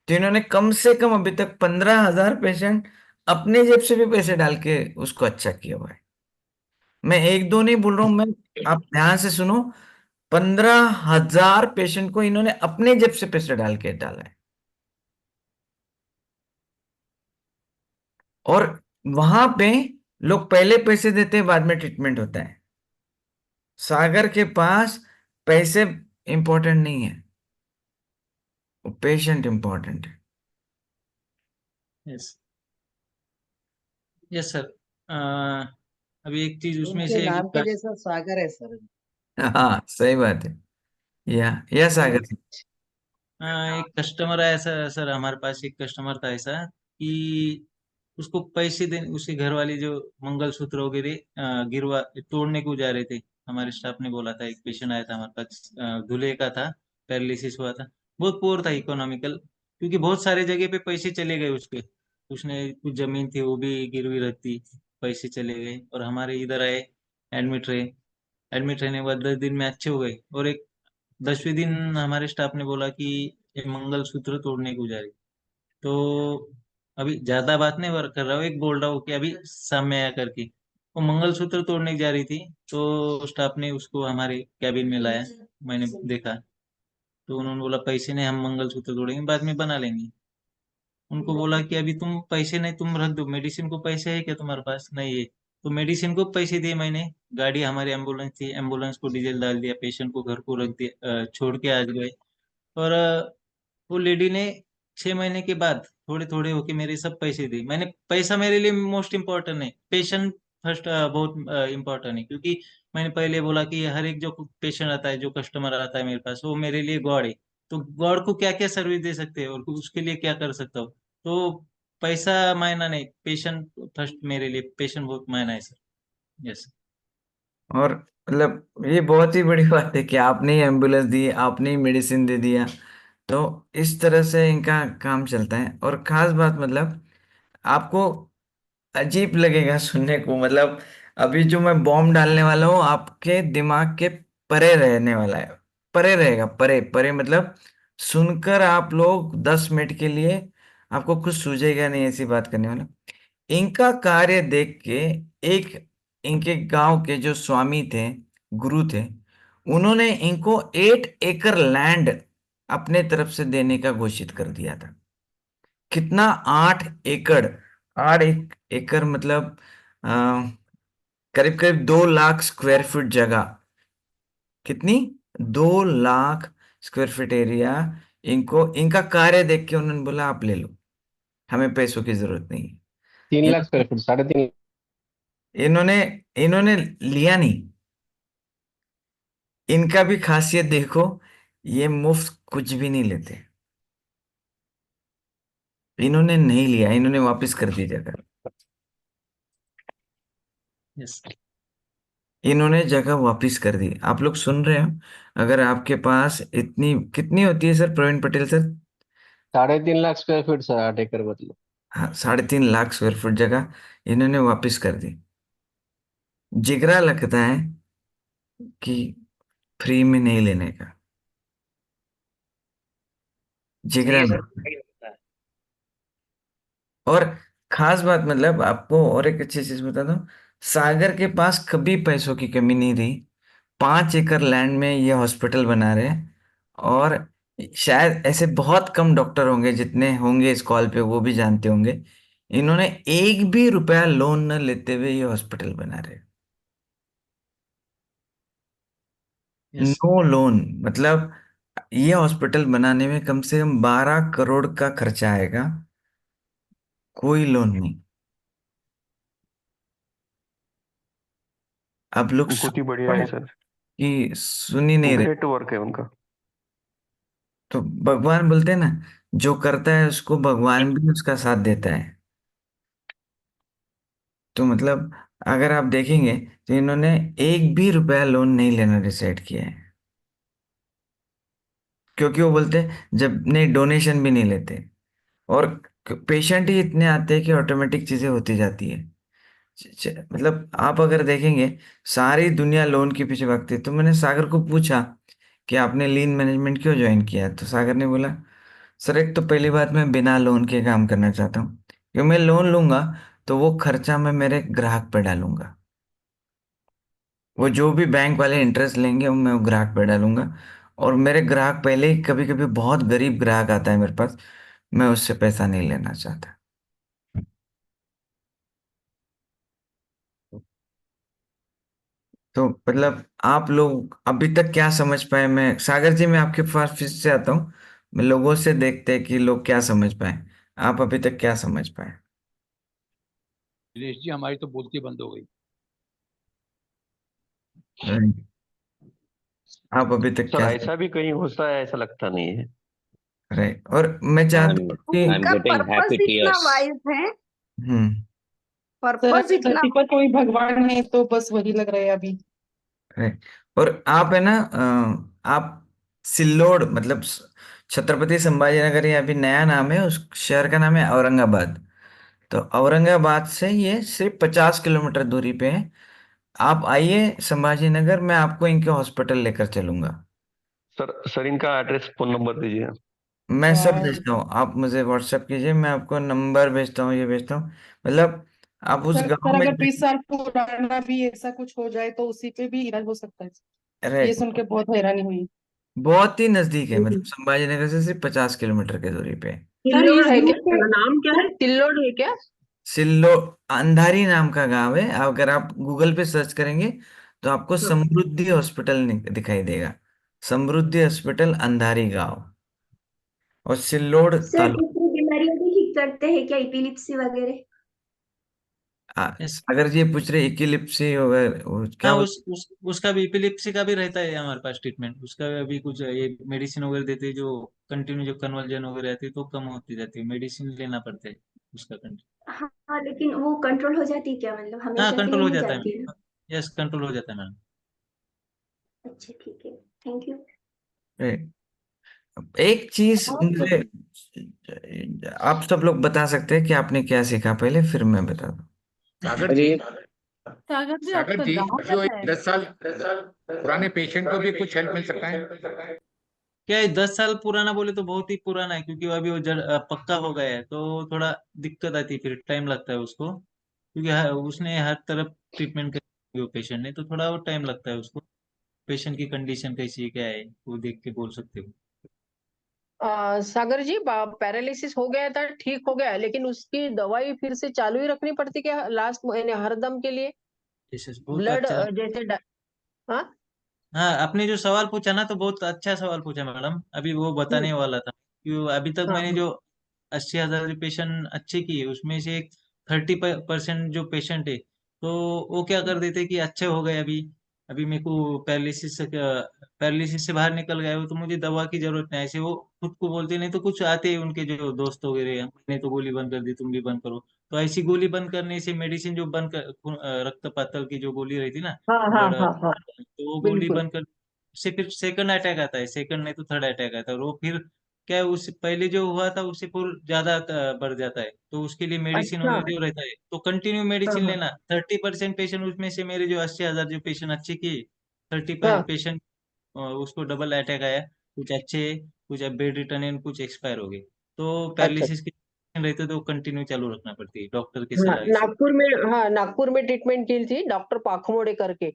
तो इन्होंने कम से कम अभी तक 15,000 पेशेंट अपने जेब से भी पैसे डाल के उसको अच्छा किया हुआ है। मैं एक दो नहीं बोल रहा हूं मैं, आप ध्यान से सुनो। 15,000 पेशेंट को इन्होंने अपने जेब से पैसे डाल के डाला है। और वहां पे लोग पहले पैसे देते हैं, बाद में ट्रीटमेंट होता है। सागर के पास पैसे इंपॉर्टेंट नहीं है, पेशेंट इंपॉर्टेंट है। यस। Yes sir. अभी एक चीज उसमें उनके से नाम के एक जैसा सागर है सर। हाँ सही बात है। या सागर जी। एक कस्टमर आया सर। सर हमारे पास एक कस्टमर था ऐसा कि उसको पैसे दे, उसके घर वाले जो मंगलसूत्र वगैरह गिरवा तोड़ने को जा रहे थे। हमारे स्टाफ ने बोला था, एक पेशेंट आया था हमारे पास, दूल्हे का था, पैरालिसिस हुआ था। बहुत पुअर था, इकोनॉमिकल, क्योंकि बहुत सारे जगह पे पैसे चले गए उसके। उसने कुछ जमीन थी वो भी गिरवी रख दी, पैसे चले गए। और हमारे इधर आए, एडमिट रहे। एडमिट रहने के बाद 10 दिन में अच्छे हो गए। और एक 10वें दिन हमारे स्टाफ ने बोला कि ये मंगलसूत्र तोड़ने को जा रही। तो अभी ज्यादा बात नहीं कर रहा हूँ, एक बोल रहा हूँ कि अभी सामने आया करके वो मंगलसूत्र तोड़ने जा रही थी। तो स्टाफ ने उसको हमारे कैबिन में लाया, मैंने देखा। तो उन्होंने बोला पैसे नहीं, हम मंगलसूत्र तोड़ेंगे, बाद में बना लेंगे। उनको बोला कि अभी तुम पैसे नहीं, तुम रख दो, मेडिसिन को पैसे है क्या तुम्हारे पास? नहीं है। तो मेडिसिन को पैसे दिए मैंने। गाड़ी हमारी एम्बुलेंस थी, एम्बुलेंस को डीजल डाल दिया, पेशेंट को घर को रख दिया, छोड़ के आ गए। और वो लेडी ने 6 महीने के बाद थोड़े थोड़े होके मेरे सब पैसे दिए। मैंने, पैसा मेरे लिए मोस्ट इम्पोर्टेंट है, पेशेंट फर्स्ट बहुत इम्पोर्टेंट है। क्योंकि मैंने पहले बोला कि हर एक जो पेशेंट आता है, जो कस्टमर आता है मेरे पास, वो मेरे लिए गॉड है। तो गॉड को क्या क्या सर्विस दे सकते हैं और उसके लिए क्या कर सकता हूँ। तो पैसा मायना नहीं, पेशेंट फर्स्ट, मेरे लिए पेशेंट बहुत मायना है सर। यस। और मतलब ये बहुत ही बड़ी बात है कि आपने ही एम्बुलेंस दी, आपने ही मेडिसिन दे दिया। तो इस तरह से इनका काम चलता है। और खास बात, मतलब आपको अजीब लगेगा सुनने को, मतलब अभी जो मैं बॉम्ब डालने वाला हूँ आपके दिमाग के परे रहने वाला है। परे रहेगा, परे परे मतलब सुनकर आप लोग 10 मिनट के लिए आपको कुछ सूझेगा नहीं, ऐसी बात करने वाला। इनका कार्य देख के एक इनके गांव के जो स्वामी थे, गुरु थे, उन्होंने इनको 8 एकड़ लैंड अपने तरफ से देने का घोषित कर दिया था। कितना? 8 एकड़। 8 एकड़ मतलब करीब करीब 2 लाख स्क्वायर फीट जगह। कितनी? 2 लाख स्क्वायर फीट एरिया। इनको इनका कार्य देख के उन्होंने बोला आप ले लो, हमें पैसों की जरूरत नहीं है। 3 लाख स्क्वायर फीट, 3.5। इन्होंने इन्होंने लिया नहीं। इनका भी खासियत देखो, ये मुफ्त कुछ भी नहीं लेते। इन्होंने नहीं लिया, इन्होंने वापस कर दी जगह। यस। इन्होंने जगह वापस कर दी। आप लोग सुन रहे हो? अगर आपके पास इतनी, कितनी होती है sir Praveen Patel sir? 3.5 lakh square feet sir, 8 एकड़ मतलब। हाँ, 3.5 लाख स्क्वायर फीट जगह इन्होंने वापस कर दी। जिगरा लगता है कि फ्री में नहीं लेने का, जिगरा ये सब लगता है। सही होता है। और खास बात मतलब आपको और एक अच्छी चीज बता दूं, सागर के पास कभी पैसों की कमी नहीं रही। 5 एकड़ लैंड में ये हॉस्पिटल बना रहे हैं। और शायद ऐसे बहुत कम डॉक्टर होंगे, जितने होंगे इस कॉल पे वो भी जानते होंगे, इन्होंने एक भी रुपया लोन न लेते हुए ये हॉस्पिटल बना रहे हैं। यस। नो लोन मतलब ये हॉस्पिटल बनाने में कम से कम 12 करोड़ का खर्चा आएगा, कोई लोन नहीं। आप लोग बहुत ही बढ़िया है सर। कि सुन ही नहीं रहे। ग्रेट वर्क है उनका। तो भगवान बोलते हैं ना, जो करता है उसको भगवान भी उसका साथ देता है। तो मतलब अगर आप देखेंगे तो इन्होंने एक भी रुपया लोन नहीं लेना डिसाइड किया है। क्योंकि वो बोलते हैं जब नहीं, डोनेशन भी नहीं लेते। और पेशेंट ही इतने आते हैं कि ऑटोमेटिक चीजें होती जाती है। मतलब आप अगर देखेंगे, सारी दुनिया लोन के पीछे भागती है। तो मैंने सागर को पूछा कि आपने लीन मैनेजमेंट क्यों ज्वाइन किया, तो सागर ने बोला सर एक तो पहली बात मैं बिना लोन के काम करना चाहता हूँ, क्योंकि मैं लोन लूंगा तो वो खर्चा मैं मेरे ग्राहक पे डालूंगा। वो जो भी बैंक वाले इंटरेस्ट लेंगे वो मैं वो ग्राहक पे डालूंगा। और मेरे ग्राहक पहले ही, कभी कभी बहुत गरीब ग्राहक आता है मेरे पास, मैं उससे पैसा नहीं लेना चाहता। तो मतलब आप लोग अभी तक क्या समझ पाए? मैं सागर जी, मैं आपके पास फिर से आता हूँ। मैं लोगों से देखते हैं कि लोग क्या समझ पाए। आप अभी तक क्या समझ पाए? दिनेश जी, हमारी तो बोलती बंद हो गई। राइट। आप अभी तक सर क्या? ऐसा भी कहीं होता है, ऐसा लगता नहीं है। राइट। और मैं आई चाहता एम हूँ कि आई एम उनका गेटिंग पर्पस हैप्पी इतना टीयर्स। वाइज है, हम्म। सर पर्पस अभी इतना। धरती पर कोई भगवान है तो बस वही लग रहा है अभी। राइट। और आप है ना, आप सिल्लोड मतलब छत्रपति संभाजीनगर, ये अभी नया नाम है, उस शहर का नाम है औरंगाबाद। तो औरंगाबाद से ये सिर्फ 50 किलोमीटर दूरी पे है। आप आइए संभाजीनगर, मैं आपको इनके हॉस्पिटल लेकर चलूंगा। सर इनका एड्रेस, फोन नंबर दीजिए। मैं सब हाँ भेजता हूँ, आप मुझे व्हाट्सएप कीजिए, मैं आपको नंबर भेजता हूँ, ये भेजता हूँ। मतलब आप उस सर गांव में अगर 20 साल पुराना भी ऐसा कुछ हो जाए तो उसी पे भी इलाज हो सकता है। ये राइट। सुन के बहुत हैरानी हुई। बहुत ही नजदीक है, मतलब संभाजीनगर से सिर्फ 50 किलोमीटर की दूरी पे है। सर तिल्लोड़ इस है ग्रुप क्या? पे नाम क्या है? तिल्लोड़ है क्या? सिल्लो अंधारी नाम का गांव है। अगर आप गूगल पे सर्च करेंगे तो आपको हाँ। समृद्धि हॉस्पिटल दिखाई देगा। समृद्धि हॉस्पिटल, अंधारी गांव, और सिल्लोड सर तालुक। दूसरी बीमारियां भी ठीक करते हैं क्या, इपिलिप्सी वगैरह? यस। अगर ये पूछ रहे इक्लिप्सी होगा, क्या हाँ, बोल? उसका भी इपिलिप्सी का भी रहता है हमारे पास ट्रीटमेंट। उसका भी अभी कुछ ये मेडिसिन वगैरह देते हैं, जो कंटिन्यू जो कन्वर्जन वगैरह रहती है तो कम होती जाती है, मेडिसिन लेना पड़ता है उसका कंटिन्यू। हाँ हाँ, लेकिन वो कंट्रोल हो जाती है क्या, मतलब हाँ, हमेशा के कंट्रोल लिए हो नहीं जाता जाती है? है। यस, कंट्रोल हो जाता है मैम। अच्छा ठीक है, थैंक यू। एक चीज और मुझे, आप सब लोग बता सकते हैं कि आपने क्या सीखा पहले, फिर मैं बता दूं। सागर जी, सागर जी सागर आपका जी, गाँव जो कहाँ है? 10 साल पुराने पेशेंट को भी कुछ हेल्प मिल सकता है? क्या है, 10 साल पुराना बोले तो बहुत ही पुराना है, क्योंकि अभी वो पक्का हो गया है, तो थोड़ा दिक्कत आती है, फिर टाइम लगता है उसको, क्योंकि उसने हर तरफ ट्रीटमेंट करी वो पेशेंट ने, तो थोड़ा वो टाइम लगता है उसको। पेशेंट की कंडीशन कैसी है क्या है वो देख के बोल सकते हो। सागर जी पैरालिसिस हो गया था, ठीक हो गया, लेकिन उसकी दवाई फिर से चालू ही रखनी पड़ती क्या लास्ट महीने हरदम के लिए? जैसे बहुत ब्लड अच्छा। जैसे हाँ। हाँ, आपने जो सवाल पूछा ना, तो बहुत अच्छा सवाल पूछा मैडम, अभी वो बताने हम्म, वाला था कि अभी तक हाँ मैंने हाँ जो 80,000 जो पेशेंट अच्छे किए, उसमें से एक 30% जो पेशेंट है, तो वो क्या कर देते कि अच्छे हो गए। अभी अभी मेरे को पैरालिसिस से बाहर निकल गए हो, तो मुझे दवा की जरूरत नहीं है, ऐसे वो खुद को बोलते। नहीं तो कुछ आते हैं उनके जो दोस्त वगैरह, मैंने तो गोली बंद कर दी, तुम भी बंद करो। तो ऐसी गोली बंद करने से, मेडिसिन जो बंद कर, रक्त पातल की जो गोली रहती ना, हाँ हाँ ब्लड, हाँ हाँ। तो वो गोली बिल्कुल। बंद कर से फिर सेकंड अटैक आता है, सेकंड नहीं तो थर्ड अटैक आता है, और वो फिर क्या है, उससे पहले जो हुआ था उससे फिर ज्यादा बढ़ जाता है, तो उसके लिए मेडिसिन अच्छा। वगैरह जो रहता है, तो कंटिन्यू हाँ मेडिसिन हाँ लेना। 30% पेशेंट उसमें से, मेरे जो 80,000 जो पेशेंट अच्छे किए, थर्टी हाँ। पेशेंट उसको डबल अटैक आया। कुछ अच्छे, कुछ बेड रिटर्न, कुछ एक्सपायर हो गए। तो अच्छा। पैरालिसिस के रहते तो कंटिन्यू चालू रखना पड़ती है डॉक्टर की हाँ सलाह से। नागपुर में, हाँ नागपुर में ट्रीटमेंट की थी डॉक्टर पाखमोड़े करके।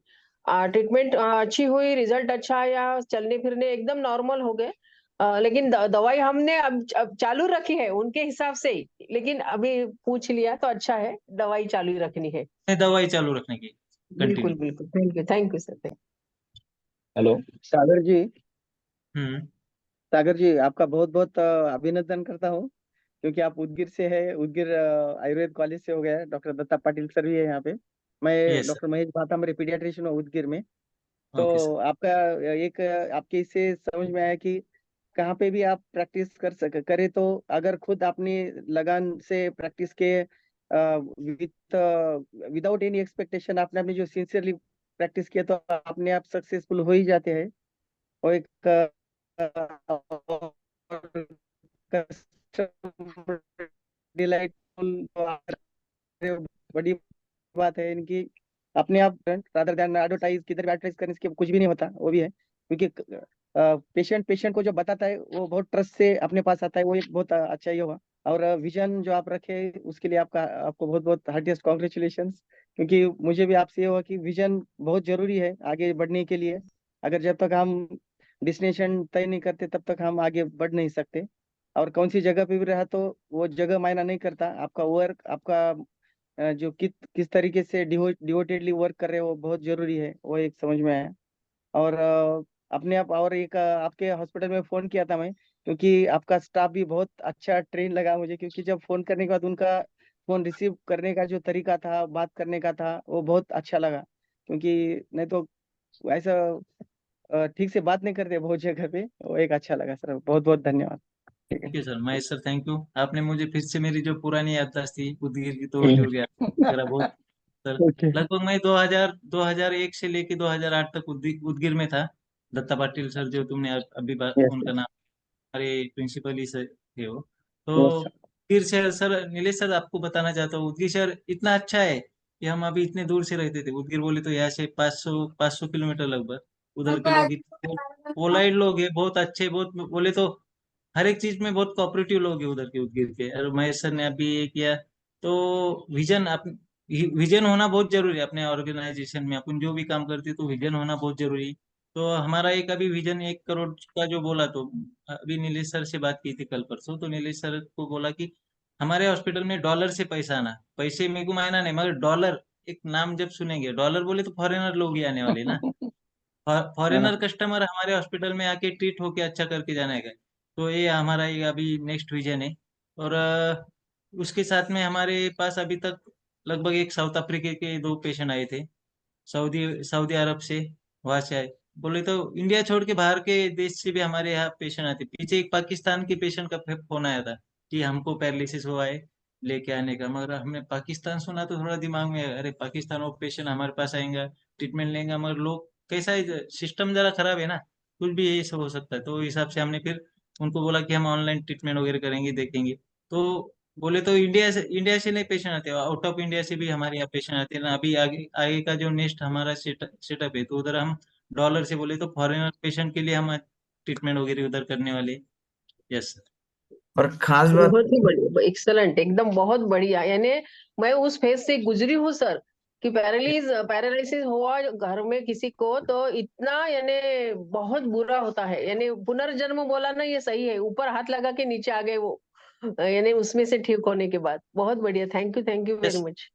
ट्रीटमेंट अच्छी हुई, रिजल्ट अच्छा आया, चलने फिरने एकदम नॉर्मल हो गए। लेकिन दवाई हमने अब चालू रखी है उनके हिसाब से ही, लेकिन अभी पूछ लिया तो अच्छा है, दवाई चालू ही रखनी है। दवाई चालू रखने की बिल्कुल कंटिन्यू। बिल्कुल, thank you sir, thank hello. Sagar ji, hmm. Sagar ji आपका बहुत बहुत अभिनंदन करता हूँ, क्योंकि आप उदगिर से है। उदगिर आयुर्वेद कॉलेज से हो गया है। डॉक्टर दत्ता पाटिल सर भी है यहाँ पे। मैं यस डॉक्टर महेश भाता, मेरे पीडियाट्रिशियन हूँ उदगिर में। सर। Okay sir. तो आपका एक आपके इससे समझ में आया कि कहाँ पे भी आप प्रैक्टिस करे, तो अगर खुद अपनी लगन से प्रैक्टिस के विथ विदाउट एनी एक्सपेक्टेशन आपने अपनी जो सिंसियरली प्रैक्टिस किया, तो अपने आप सक्सेसफुल हो ही जाते हैं। और एक कस्टमर डिलाइटफुल बड़ी बात है इनकी। अपने आप रादर देन एडवर्टाइज, किधर भी एडवर्टाइज करने से कुछ भी नहीं होता, वो भी है, क्योंकि पेशेंट पेशेंट को जो बताता है वो बहुत ट्रस्ट से अपने पास आता है, वो एक बहुत अच्छा ही होगा। और विजन जो आप रखे उसके लिए आपको बहुत बहुत हार्टिएस्ट कॉन्ग्रेचुलेशन, क्योंकि मुझे भी आपसे ये हुआ कि विजन बहुत जरूरी है आगे बढ़ने के लिए। अगर जब तक हम डेस्टिनेशन तय नहीं करते तब तक हम आगे बढ़ नहीं सकते। और कौन सी जगह पे भी रहा तो वो जगह मायना नहीं करता, आपका वर्क, आपका जो किस तरीके से डिवोटेडली वर्क कर रहे हो वो बहुत जरूरी है, वो एक समझ में आया। और अपने आप, और एक आपके हॉस्पिटल में फोन किया था मैं, क्योंकि आपका स्टाफ भी बहुत अच्छा ट्रेन लगा मुझे, क्योंकि जब फोन करने के बाद उनका फोन रिसीव करने का जो तरीका था, बात करने का था, वो बहुत अच्छा लगा। क्योंकि नहीं तो ऐसा ठीक से बात नहीं करते बहुत जगह पे। वो एक अच्छा लगा सर, बहुत बहुत धन्यवाद। ठीक है। Thank you sir, Mahesh sir, thank you. आपने मुझे फिर से मेरी जो पुरानी याददाश्त थी उदगिर की, तो जो गया मेरा बहुत। Sir, okay. लगभग मैं 2001 से लेके 2008 तक उदगिर में था। दत्ता पाटिल सर, जो तुमने अभी यस उनका यस। नाम, हमारे प्रिंसिपल ही सर थे वो। यस तो उदगिर शहर सर, नीलेश सर, आपको बताना चाहता हूँ, उदगिर शहर इतना अच्छा है कि हम अभी इतने दूर से रहते थे। उदगिर बोले तो यहाँ से 500 किलोमीटर लगभग। उधर के लोग इतने पोलाइट लोग हैं, बहुत अच्छे, बहुत बोले तो हर एक चीज में बहुत कोऑपरेटिव लोग हैं उधर के, उदगिर के। और महेश सर ने अभी ये किया, तो विजन होना बहुत जरूरी है अपने ऑर्गेनाइजेशन में। अपन जो भी काम करते हैं तो विजन होना बहुत जरूरी है। तो हमारा एक अभी विजन 1 करोड़ का जो बोला, तो अभी नीलेश सर से बात की थी कल परसों, तो नीलेश सर को बोला कि हमारे हॉस्पिटल में डॉलर से पैसा आना, पैसे मेरे को मायना नहीं, मगर डॉलर, एक नाम जब सुनेंगे डॉलर बोले तो फॉरेनर लोग ही आने वाले ना। हाँ। फॉरेनर कस्टमर हमारे हॉस्पिटल में आके ट्रीट होके अच्छा करके जाने का। तो ये हमारा ये अभी नेक्स्ट विजन है। और उसके साथ में हमारे पास अभी तक लगभग एक साउथ अफ्रीका के 2 पेशेंट आए थे, सऊदी सऊदी अरब से, वहां से आए। बोले तो इंडिया छोड़ के बाहर के देश से भी हमारे यहाँ पेशेंट आते। पीछे एक पाकिस्तान के पेशेंट का फोन आया था कि हमको पैरालिसिस हुआ है, लेके आने का। मगर हमने पाकिस्तान सुना तो थोड़ा दिमाग में, अरे पाकिस्तान वो पेशेंट हमारे पास आएगा, ट्रीटमेंट लेंगे, मगर लोग कैसा है, सिस्टम जरा खराब है ना, कुछ भी यही सब हो सकता है। तो हिसाब से हमने फिर उनको बोला कि हम ऑनलाइन ट्रीटमेंट वगैरह करेंगे, देखेंगे। तो बोले तो इंडिया से नहीं पेशेंट आते, आउट ऑफ इंडिया से भी हमारे यहाँ पेशेंट आते हैं ना। अभी आगे आगे का जो नेक्स्ट हमारा सेटअप है, तो उधर हम डॉलर से बोले तो फॉरेनर पेशेंट के लिए हम ट्रीटमेंट वगैरह उधर करने वाले। Yes sir. और खास बात, बहुत ही बढ़िया, एक्सलेंट, एकदम बहुत बढ़िया। यानी मैं उस फेज से गुजरी हूँ सर, कि पैरालिसिस हुआ घर में किसी को तो इतना यानी बहुत बुरा होता है। यानी पुनर्जन्म बोला ना, ये सही है, ऊपर हाथ लगा के नीचे आ गए वो, यानी उसमें से ठीक होने के बाद। बहुत बढ़िया, thank you very yes. Much.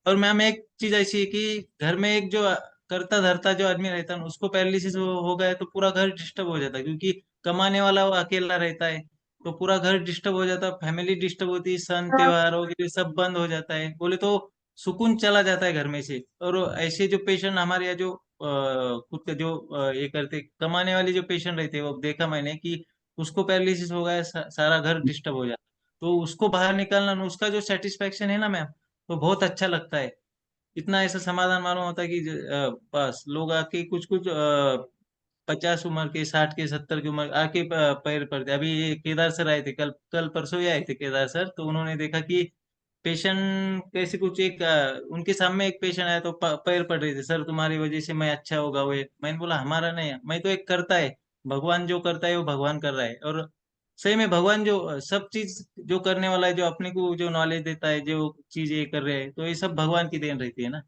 और मैम एक चीज ऐसी है कि घर में एक जो करता धरता जो आदमी रहता है ना, उसको पैरालिसिस हो गया तो पूरा घर डिस्टर्ब हो जाता है, क्योंकि कमाने वाला वो अकेला रहता है। तो पूरा घर डिस्टर्ब हो जाता है, फैमिली डिस्टर्ब होती है, सन त्योहार वगैरह सब बंद हो जाता है, बोले तो सुकून चला जाता है घर में से। और ऐसे जो पेशेंट हमारे यहाँ जो खुद का जो ये करते कमाने वाले जो पेशेंट रहते हैं, वो देखा मैंने कि उसको पैरालिसिस हो गया, सारा घर डिस्टर्ब हो जाता है। तो उसको बाहर निकालना ना, उसका जो सेटिस्फेक्शन है ना मैम, तो बहुत अच्छा लगता है। इतना ऐसा समाधान मालूम होता है कि बस लोग आके कुछ कुछ 50 उम्र के, 60 के, 70 की उम्र आके पैर पड़ते। अभी ये केदार सर आए थे, कल कल परसों ही आए थे केदार सर, तो उन्होंने देखा कि पेशेंट कैसे कुछ एक उनके सामने एक पेशेंट आया तो पैर पड़ रहे थे, सर तुम्हारी वजह से मैं अच्छा होगा वो मैंने बोला हमारा नहीं है, मैं तो एक करता है, भगवान जो करता है वो भगवान कर रहा है। और सही में भगवान जो सब चीज जो करने वाला है, जो अपने को जो नॉलेज देता है, जो चीज ये कर रहे हैं, तो ये सब भगवान की देन रहती है ना।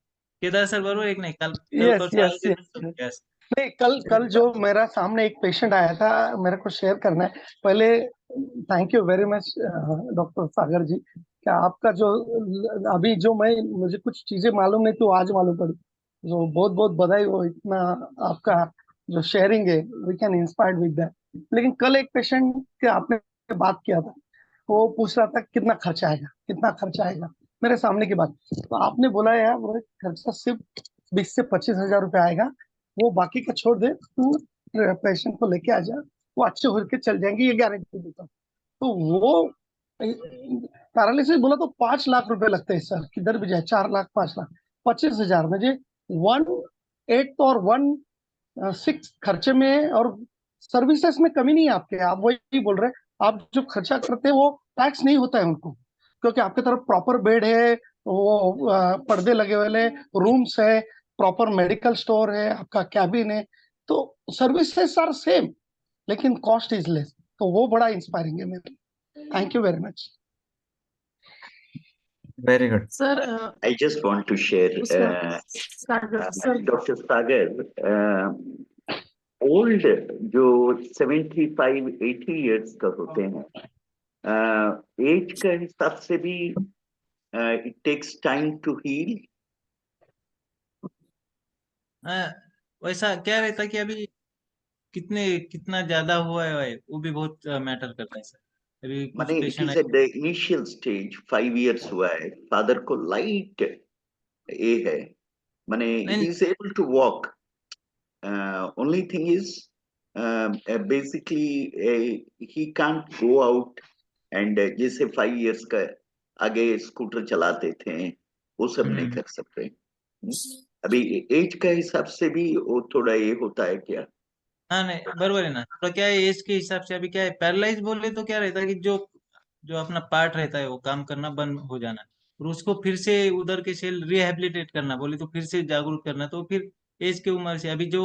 केदार सर बरोबर एक नहीं, कल कल यस परसों आए यस थे यस। तो yes। नहीं, कल कल जो मेरा सामने एक पेशेंट आया था, मेरे को शेयर करना है पहले। Thank you very much doctor Sagar ji, क्या आपका जो अभी जो मैं मुझे कुछ चीजें मालूम नहीं तो आज मालूम पड़ी, जो बहुत बहुत बधाई हो इतना आपका जो शेयरिंग है, we can inspired with that. लेकिन कल एक पेशेंट के आपने बात किया था, वो पूछ रहा था कितना खर्चा आएगा, कितना खर्चा आएगा, मेरे सामने की बात। तो आपने बोला यार वो खर्चा सिर्फ 20 से 25 हजार रुपये आएगा, वो बाकी का छोड़ दे, तू पेशेंट को लेके आ जा, वो अच्छे होकर चल जाएंगे, ये गारंटी देता हूँ। तो वो पैरालिसिस बोला तो 5 लाख रुपए लगते हैं सर, किधर भी जाए 4 लाख 5 लाख, 25 हजार मुझे 1/8 और 1/6 खर्चे में। और सर्विसेज में कमी नहीं है आपके, आप वही बोल रहे हैं, आप जो खर्चा करते हैं वो टैक्स नहीं होता है उनको, क्योंकि आपके तरफ प्रॉपर बेड है, वो पर्दे लगे हुए रूम्स है, प्रॉपर मेडिकल स्टोर है, आपका कैबिन है, तो सर्विसेज आर सेम, लेकिन कॉस्ट इज लेस। तो वो बड़ा इंस्पायरिंग है मेरे लिए। Thank you very much. Very good sir I just want to share, sir Dr. Sagar, old जो 75-80 इयर्स का होते हैं, एज का हिसाब से भी it takes time to heal. वैसा क्या रहता है कि अभी कितना ज्यादा हुआ है वो भी बहुत मैटर करता है सर। अभी कुछ माने it patient is at the initial stage, 5 years हुआ है, फादर को लाइट ये है, माने ही नहीं is able to walk, only thing is basically he can't go out and जैसे 5 इयर्स का आगे स्कूटर चलाते थे वो सब नहीं कर सकते। अभी एज का हिसाब से भी वो थोड़ा ये होता है क्या? हाँ नहीं बरोबर है ना, तो क्या है एज के हिसाब से अभी क्या है, पैरालाइज बोले तो क्या रहता है कि जो जो अपना पार्ट रहता है वो काम करना बंद हो जाना, और उसको फिर से उधर के सेल रिहेबिलिटेट करना, बोले तो फिर से जागरूक करना, तो फिर एज की उम्र से अभी जो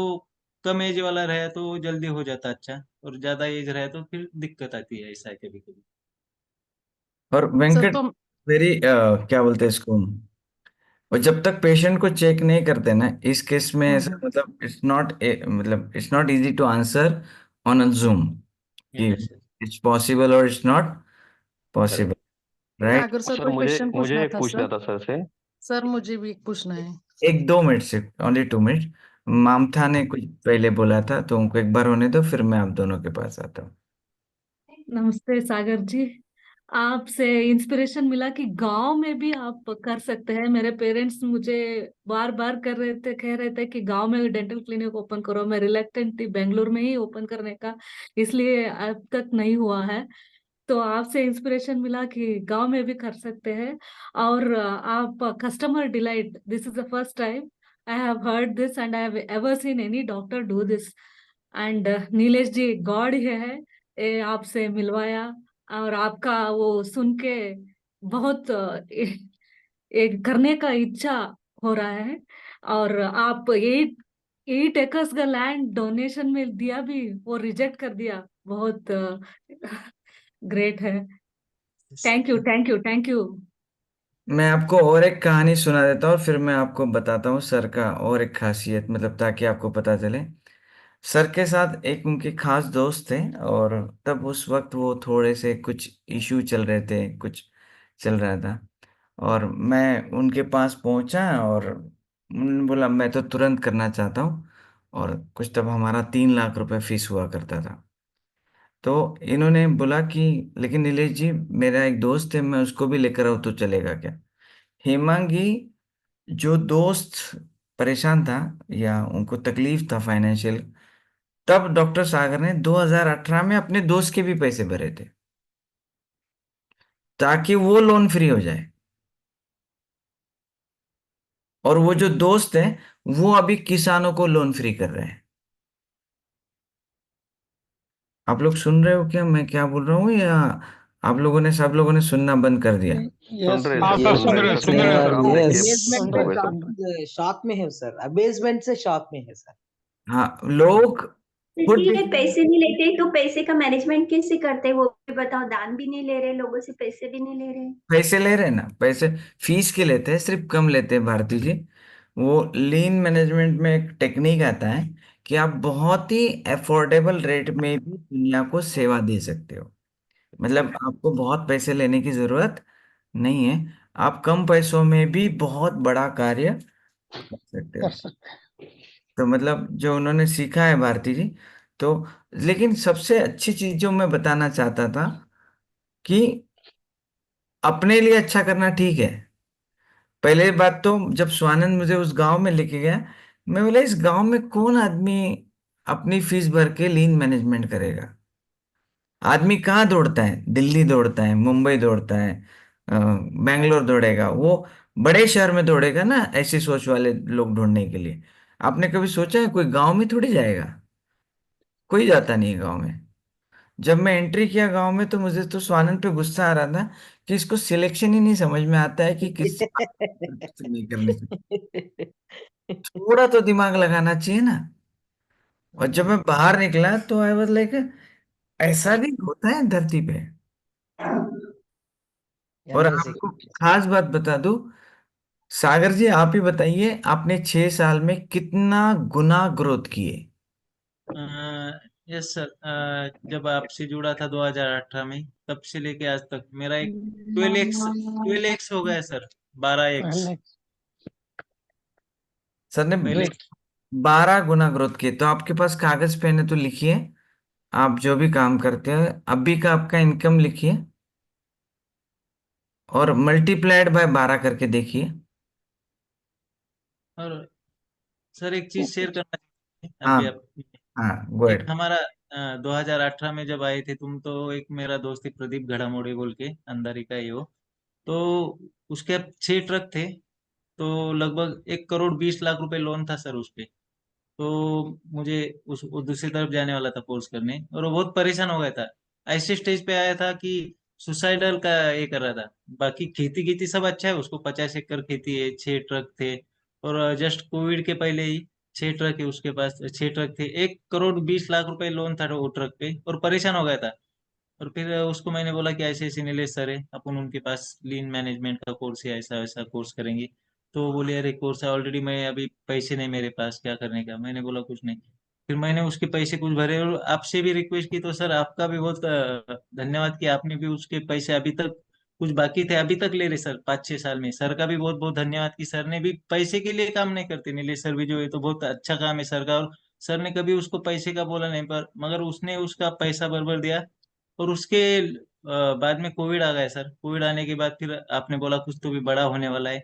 कम एज वाला रहे तो वो जल्दी हो जाता अच्छा, और ज्यादा एज रहे तो फिर दिक्कत आती है, ऐसा है कभी कभी। और सर वेंकट, तो वेरी क्या बोलते हैं इसको, और जब तक पेशेंट को चेक नहीं करते ना, इस केस में ऐसा मतलब it's not easy to answer on a Zoom कि यस इट्स पॉसिबल और it's not possible, right. Sagar sir sir कोई मुझे क्वेश्चन मुझे पूछना एक था पूछना सर। था सर से। सर मुझे भी एक पूछना है। 1-2 मिनट से, ओनली 2 मिनट। मामथा ने कुछ पहले बोला था, तो उनको एक बार होने दो, फिर मैं आप दोनों के पास आता हूँ। नमस्ते सागर जी। आपसे इंस्पिरेशन मिला कि गांव में भी आप कर सकते हैं। मेरे पेरेंट्स मुझे बार बार कह रहे थे कि गांव में डेंटल क्लिनिक ओपन करो। मैं रिलेक्टेंट थी बेंगलुरु में ही ओपन करने का, इसलिए अब तक नहीं हुआ है। तो आपसे इंस्पिरेशन मिला कि गांव में भी कर सकते हैं। और आप customer delight, this is the first time I have heard this and I have ever seen any doctor do this. And Nilesh ji God है, आपसे मिलवाया, और आपका वो सुन के बहुत एक करने का इच्छा हो रहा है। और आप 8 एकर्स का लैंड डोनेशन में दिया भी, वो रिजेक्ट कर दिया, बहुत ग्रेट है। Thank you, thank you, thank you. मैं आपको और एक कहानी सुना देता हूँ, फिर मैं आपको बताता हूँ सर का और एक खासियत, मतलब ताकि आपको पता चले। सर के साथ एक उनके खास दोस्त थे, और तब उस वक्त वो थोड़े से कुछ इशू चल रहे थे, कुछ चल रहा था। और मैं उनके पास पहुंचा, और उन्होंने बोला मैं तो तुरंत करना चाहता हूँ। और कुछ तब हमारा 3 लाख रुपए फीस हुआ करता था। तो इन्होंने बोला कि लेकिन नीलेश जी, मेरा एक दोस्त है, मैं उसको भी लेकर आऊँ तो चलेगा क्या? हेमांगी जो दोस्त परेशान था, या उनको तकलीफ था फाइनेंशियल, तब डॉक्टर सागर ने 2018 में अपने दोस्त के भी पैसे भरे थे, ताकि वो लोन फ्री हो जाए। और वो जो दोस्त है, वो अभी किसानों को लोन फ्री कर रहे हैं। आप लोग सुन रहे हो क्या, मैं क्या बोल रहा हूँ, या आप लोगों ने, सब लोगों ने सुनना बंद कर दिया? यस हाँ सर, सुन रहे सुन रहे सर सर, हम देखिए सुन हो रहे गए सब। शॉक में है सर, अबेसमेंट से शॉक में है सर। हाँ, लोग खुद इसलिए पैसे नहीं लेते तो पैसे का मैनेजमेंट कैसे करते हैं वो भी बताओ। दान भी नहीं ले रहे, लोगों से पैसे भी नहीं ले रहे। पैसे ले रहे हैं ना, पैसे फीस के लेते हैं, सिर्फ कम लेते हैं भारती जी। वो लीन मैनेजमेंट में एक टेक्निक आता है कि आप बहुत ही अफोर्डेबल रेट में भी दुनिया को सेवा दे सकते हो। मतलब आपको बहुत पैसे लेने की जरूरत नहीं है, आप कम पैसों में भी बहुत बड़ा कार्य कर सकते कर हो। सकते तो मतलब जो उन्होंने सीखा है भारती जी, तो लेकिन सबसे अच्छी चीज जो मैं बताना चाहता था कि अपने लिए अच्छा करना ठीक है। पहले बात तो जब स्वानंद मुझे उस गांव में लेके गया, मैं बोला इस गांव में कौन आदमी अपनी फीस भर के लीन मैनेजमेंट करेगा? आदमी कहाँ दौड़ता है? दिल्ली दौड़ता है, मुंबई दौड़ता है, बेंगलोर दौड़ेगा, वो बड़े शहर में दौड़ेगा ना, ऐसी सोच वाले लोग ढूंढने के लिए। आपने कभी सोचा है कोई गांव में थोड़ी जाएगा? कोई जाता नहीं है गांव में। जब मैं एंट्री किया गांव में, तो मुझे तो स्वानंद पे गुस्सा आ रहा था कि इसको सिलेक्शन ही नहीं समझ में आता है कि किस नहीं करनी चाहिए। थोड़ा तो दिमाग लगाना चाहिए ना। और जब मैं बाहर निकला तो आई वाज लाइक, ऐसा भी होता है धरती पे। और एमबीए से आपको खास बात बता दूं, सागर जी आप ही बताइए, आपने 6 साल में कितना गुना ग्रोथ किए? यस सर, जब आपसे जुड़ा था 2018 में, तब से लेके आज तक मेरा एक 12x हो गया सर। 12x। पहले सर ने पहले ग्रेट 12 गुना ग्रोथ किए। तो आपके पास कागज पेन है तो लिखिए, आप जो भी काम करते हैं अभी का आपका इनकम लिखिए, और मल्टीप्लाइड बाय 12 करके देखिए। और सर एक चीज शेयर करना चाहिए हाँ, अभी आप। हाँ, गो एक अहेड। हमारा 2018 में जब आए थे तुम, तो एक मेरा दोस्त है प्रदीप घड़ामोड़े बोल के, अंदर ही का ही हो। तो उसके अब 6 ट्रक थे। तो लगभग 1,20,00,000 रुपए लोन था सर उस पे। तो मुझे वो दूसरी तरफ जाने वाला था कोर्स करने, और वो बहुत परेशान हो गया था। ऐसे स्टेज पे आया था कि सुसाइडल का ये कर रहा था। बाकी खेती खेती सब अच्छा है, उसको 50 एकड़ खेती है, 6 ट्रक थे। और जस्ट कोविड के पहले ही 6 ट्रक है उसके पास, 6 ट्रक थे, 1,20,00,000 रुपए लोन था वो ट्रक पे, और परेशान हो गया था। और फिर उसको मैंने बोला कि ऐसे ऐसे नीलेश सर है, अपन उनके पास लीन मैनेजमेंट का कोर्स है, ऐसा वैसा कोर्स करेंगे। तो वो बोले अरे कोर्स है ऑलरेडी, मैं अभी पैसे नहीं मेरे पास, क्या करने का। मैंने बोला कुछ नहीं। फिर मैंने उसके पैसे कुछ भरे, और आपसे भी रिक्वेस्ट की, तो सर आपका भी बहुत धन्यवाद कि आपने भी उसके पैसे अभी तक कुछ बाकी थे अभी तक ले रहे सर, 5-6 साल में। सर का भी बहुत बहुत धन्यवाद कि सर ने भी पैसे के लिए काम नहीं करते, नीलेश सर भी जो है तो बहुत अच्छा काम है सर का। और सर ने कभी उसको पैसे का बोला नहीं, पर मगर उसने उसका पैसा बराबर दिया। और उसके बाद में कोविड आ गया सर। कोविड आने के बाद फिर आपने बोला कुछ तो भी बड़ा होने वाला है।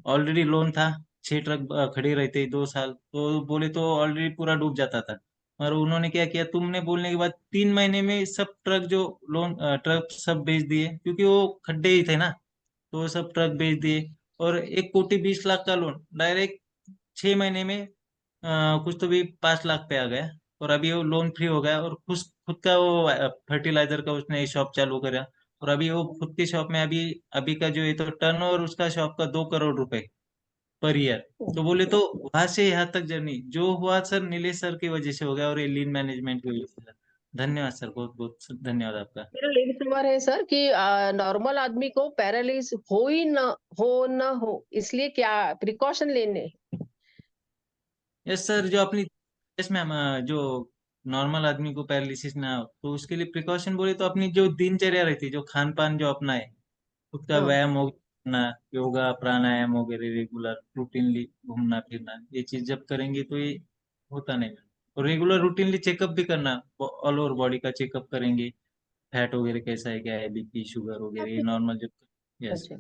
ऑलरेडी लोन था, 6 ट्रक खड़े रहते 2 साल, तो बोले तो ऑलरेडी पूरा डूब जाता था। और उन्होंने क्या किया, तुमने बोलने के बाद 3 महीने में सब ट्रक जो लोन ट्रक सब बेच दिए, क्योंकि वो खड्डे ही थे ना। तो वो सब ट्रक बेच दिए। और 1,20,00,000 का लोन डायरेक्ट 6 महीने में कुछ तो भी 5 लाख पे आ गया। और अभी वो लोन फ्री हो गया, और खुद खुद का वो फर्टिलाइजर का उसने शॉप चालू करा। और अभी वो खुद की शॉप में अभी अभी का जो ये तो टर्न ओवर उसका शॉप का 2 करोड़ रुपए पर ईयर। तो बोले तो वहां से यहाँ तक जर्नी जो हुआ सर नीलेश सर की वजह से हो गया, और ये लीन मैनेजमेंट की वजह से सर। धन्यवाद सर, बहुत बहुत धन्यवाद आपका। मेरा एक सवाल है सर कि नॉर्मल आदमी को पैरालिस हो इसलिए क्या प्रिकॉशन लेने? यस सर, जो अपनी यस मैम, जो नॉर्मल आदमी को पैरालिसिस ना हो तो उसके लिए प्रिकॉशन बोले तो अपनी जो दिनचर्या रहती है, जो खान पान जो अपना है, खुद का हाँ, व्यायाम हो अपना, योगा प्राणायाम वगैरह रेगुलर रूटीनली घूमना फिरना, ये चीज जब करेंगे तो ये होता नहीं मैम। और रेगुलर रूटीनली चेकअप भी करना, ऑल ओवर बॉडी का चेकअप करेंगे, फैट वगैरह कैसा है, क्या है, बीपी शुगर वगैरह ये नॉर्मल जब। यस अच्छा।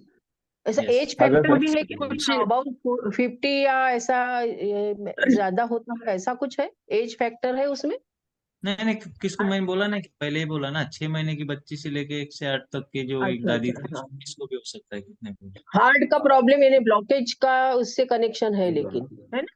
ऐसा यस। एज फैक्टर भी है कि कुछ अबाउट 50 या ऐसा ज्यादा होता है, ऐसा कुछ है? एज फैक्टर है उसमें? नहीं नहीं, किसको मैंने बोला ना कि पहले ही बोला ना, 6 महीने की बच्ची से लेके 1 से 8 तक के जो एक अच्छा दादी अच्छा, थी, हाँ। इसको भी हो सकता है कितने को। हार्ट का प्रॉब्लम यानी ब्लॉकेज का उससे कनेक्शन है लेकिन, है ना?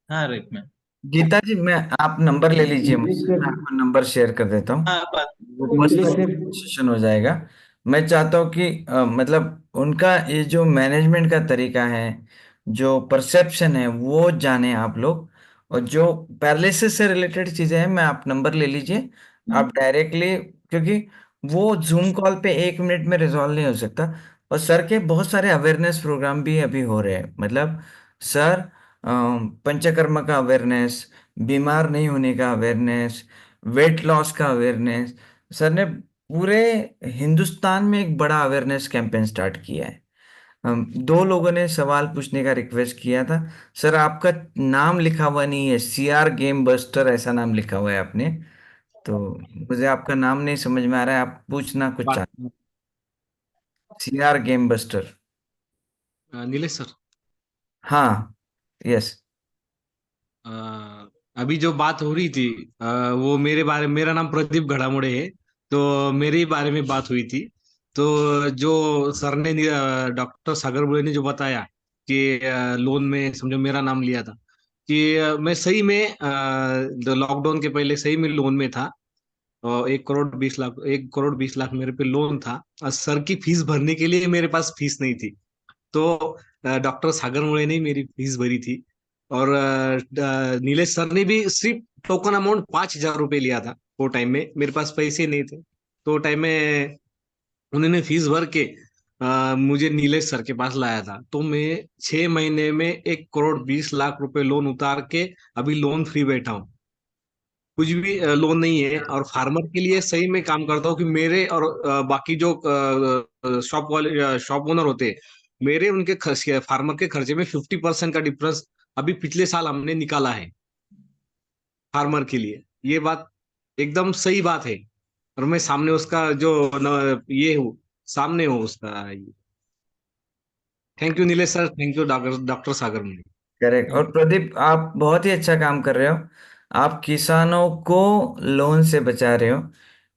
हाँ राइट मैम। गीता जी, मैं आप नंबर ले लीजिए मुझसे, मैं आपको नंबर शेयर कर देता हूँ। हाँ बात। वो मस्त सेशन हो जाएगा। मैं चाहता हूँ कि मतलब उनका ये जो मैनेजमेंट का तरीका है, जो परसेप्शन है, वो जाने आप लोग। और जो पैरालिसिस से रिलेटेड चीजें हैं, मैं आप नंबर ले लीजिए। आप डायरेक्टली, क्योंकि वो जूम कॉल पे 1 मिनट में रिजॉल्व नहीं हो सकता। और सर के बहुत सारे अवेयरनेस प्रोग्राम भी अभी हो रहे हैं। मतलब सर पंचकर्मा का अवेयरनेस, बीमार नहीं होने का अवेयरनेस, वेट लॉस का अवेयरनेस, सर ने पूरे हिंदुस्तान में एक बड़ा अवेयरनेस कैंपेन स्टार्ट किया है। हम 2 लोगों ने सवाल पूछने का रिक्वेस्ट किया था। सर आपका नाम लिखा हुआ नहीं है, CR गेम बस्टर ऐसा नाम लिखा हुआ है आपने। तो मुझे आपका नाम नहीं समझ में आ रहा है, आप पूछना कुछ चाहते? CR game buster. Nilesh sir, हाँ। यस। अ, अभी जो बात हो रही थी, वो मेरे बारे में, मेरा नाम प्रदीप घड़ामुड़े है, तो मेरे ही बारे में बात हुई थी। तो जो सर ने, डॉक्टर सागर बुले ने जो बताया कि लोन में समझो मेरा नाम लिया था, कि मैं सही में लॉकडाउन के पहले सही में लोन में था। और 1 करोड़ 20 लाख, 1 करोड़ 20 लाख मेरे पे लोन था, और सर की फीस भरने के लिए मेरे पास फीस नहीं थी। तो डॉक्टर सागर मुळे ने मेरी फीस भरी थी। और नीलेश सर ने भी सिर्फ टोकन अमाउंट 5,000 रुपये लिया था। वो टाइम में मेरे पास पैसे नहीं थे, तो टाइम में उन्होंने फीस भर के मुझे नीलेश सर के पास लाया था। तो मैं 6 महीने में 1 करोड़ 20 लाख रुपए लोन उतार के अभी लोन फ्री बैठा हूँ। कुछ भी लोन नहीं है। और फार्मर के लिए सही में काम करता हूँ कि मेरे और बाकी जो शॉप वाले शॉप ओनर होते हैं, मेरे उनके फार्मर के खर्चे में 50% का डिफरेंस अभी पिछले साल हमने निकाला है फार्मर के लिए। ये बात एकदम सही बात है। और मैं सामने उसका जो ये हूँ, सामने हूँ उसका। Thank you Nilesh sir, thank you doctor doctor Sagar Muni. Correct. और प्रदीप, आप बहुत ही अच्छा काम कर रहे हो। आप किसानों को लोन से बचा रहे हो।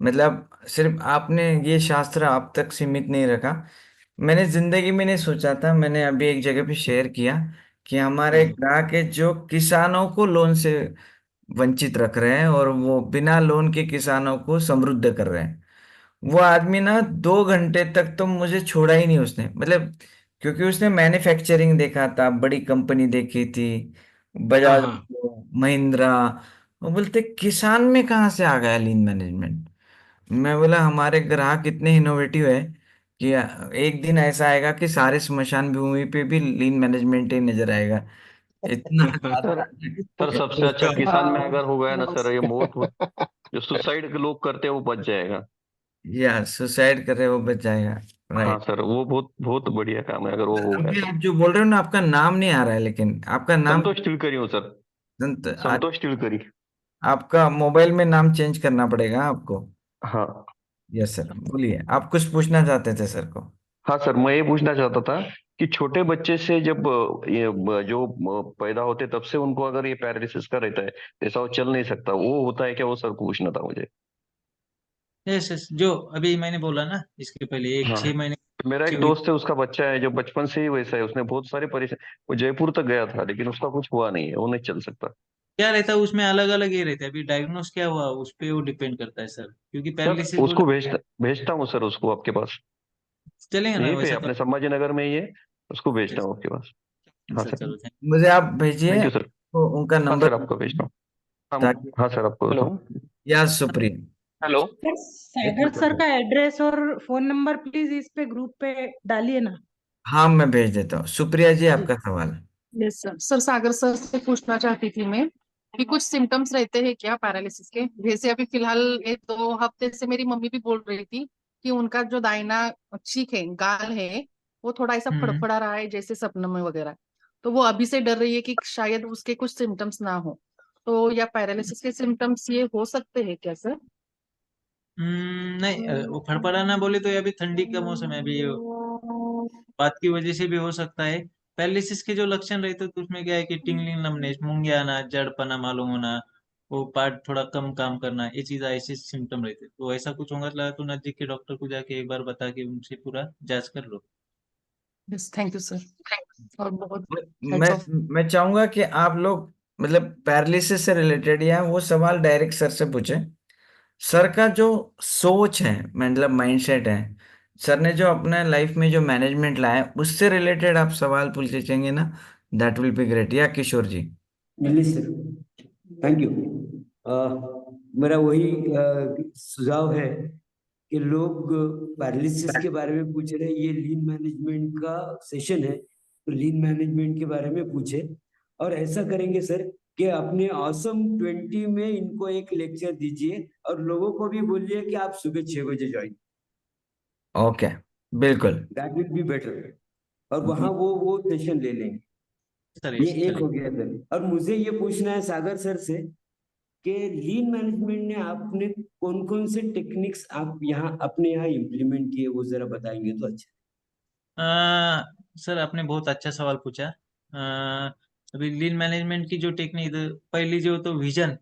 मतलब सिर्फ आपने ये शास्त्र आप तक सीमित नहीं रखा। मैंने जिंदगी में नहीं सोचा था, मैंने अभी एक जगह पे शेयर किया कि हमारे ग्राहक है जो किसानों को लोन से वंचित रख रहे हैं, और वो बिना लोन के किसानों को समृद्ध कर रहे हैं। वो आदमी ना 2 घंटे तक तो मुझे छोड़ा ही नहीं उसने। मतलब क्योंकि उसने मैन्युफैक्चरिंग देखा था, बड़ी कंपनी देखी थी, हाँ बजाज, हाँ। महिंद्रा। वो बोलते किसान में कहाँ से आ गया लीन मैनेजमेंट? मैं बोला हमारे ग्राहक इतने इनोवेटिव है कि एक दिन ऐसा आएगा कि सारे स्मशान भूमि पे भी लीन मैनेजमेंट ही नजर आएगा। इतना सर ज्यादा। सर सबसे अच्छा किसान में अगर हो गया ना सर, ये बहुत जो सुसाइड के लोग करते हैं वो बच जाएगा। या सुसाइड करे वो बच जाएगा। हाँ राइट। सर, वो बहुत बहुत बढ़िया काम है अगर वो हो गया अभी तो। आप जो बोल रहे हो ना, आपका नाम नहीं आ रहा है, लेकिन आपका नाम संतोष तिलकरी हूँ सर। संतोष तिलकरी। आपका मोबाइल में नाम चेंज करना पड़ेगा आपको। हाँ। यस सर, बोलिए, आप कुछ पूछना चाहते थे सर को? हाँ सर, मैं ये पूछना चाहता था कि छोटे बच्चे से जब जो पैदा होते तब से उनको अगर ये पैरालिसिस का रहता है, जैसा वो चल नहीं सकता, वो होता है क्या? वो सर को पूछना था मुझे। यस यस, जो अभी मैंने बोला ना इसके पहले, एक हाँ, 6 महीने मेरा की एक हुई। दोस्त है, उसका बच्चा है जो बचपन से ही वैसा है, उसने बहुत सारी परेशानी, वो जयपुर तक गया था लेकिन उसका कुछ हुआ नहीं है, वो नहीं चल सकता। क्या रहता है उसमें, अलग अलग ये रहता है। अभी डायग्नोस क्या हुआ उस पे वो डिपेंड करता है सर, क्योंकि सर पैरालिसिस बोला। उसको भेजता भेजता हूँ सर, उसको आपके पास। चलेगा ना यहीं पे वैसा तो? अपने संभाजी नगर में ही है, उसको भेजता हूँ आपके पास। हाँ सर सर। चलो मुझे आप भेजिए थैंक यू सर। तो उनका हाँ नंबर, सर, आपको भेजता हूँ। ताकि। हाँ सर, आपको हेलो। भेजता हूँ। या सुप्रीम। हेलो। सर एक सागर मिनट सर सर। का एड्रेस और फोन नंबर प्लीज इस पे ग्रुप पे डालिए ना। हाँ, मैं भेज देता हूँ। सुप्रिया जी, जी। आपका सवाल। Yes sir. सर सागर सर से पूछना चाहती थी मैं कि कुछ सिम्टम्स रहते हैं क्या पैरालिसिस के? जैसे अभी फिलहाल 1-2 हफ्ते से मेरी मम्मी भी बोल रही थी कि उनका जो दाहिना चीक है, गाल है, वो थोड़ा ऐसा हम्म। फड़फड़ा रहा है जैसे सपनों में वगैरह। तो वो अभी से डर रही है कि शायद उसके कुछ सिम्टम्स ना हो। तो या पैरालिसिस के सिम्टम्स ये हो सकते हैं क्या सर? नहीं, वो फड़फड़ाना बोले तो ये अभी ठंडी का मौसम है, अभी बात की वजह से भी हो सकता है। पैरालिसिस के जो लक्षण रहते हैं तो उसमें क्या है कि टिंगलिंग, नमनेस, मूंगे आना, जड़पना मालूम होना, वो पार्ट थोड़ा कम काम करना, ये चीज ऐसे सिम्टम रहते हैं। तो ऐसा कुछ होगा तो नजदीक के डॉक्टर को जाके एक बार बता के उनसे पूरा जांच कर लो। Yes thank you sir. और बहुत मैं हेड्स ऑफ। मैं चाहूंगा कि आप लोग मतलब पैरालिसिस से रिलेटेड या वो सवाल डायरेक्ट सर से पूछें। सर का जो सोच है, मतलब माइंडसेट है, सर ने जो अपने लाइफ में जो मैनेजमेंट लाया है, उससे रिलेटेड आप सवाल पूछेंगे ना, दैट विल बी ग्रेट। या किशोर जी। दिल्ली से। Thank you. मेरा वही सुझाव है कि लोग पैरालिसिस के बारे में पूछ रहे हैं, ये लीन मैनेजमेंट का सेशन है, तो लीन मैनेजमेंट के बारे में पूछे। और ऐसा करेंगे सर कि अपने ऑसम 20 में इनको एक लेक्चर दीजिए और लोगों को भी बोलिए कि आप सुबह 6 बजे ज्वाइन। ओके, बिल्कुल। That will be better. और वहां वो सेशन ले लेंगे। सर ये एक चलेगा। हो गया सर। और मुझे ये पूछना है सागर सर से कि लीन मैनेजमेंट ने आपने कौन कौन से टेक्निक्स आप यहाँ अपने यहाँ इम्प्लीमेंट किए, वो जरा बताएंगे तो अच्छा। सर आपने बहुत अच्छा सवाल पूछा। अभी लीन मैनेजमेंट की जो टेक्निक, पहली जो तो विजन,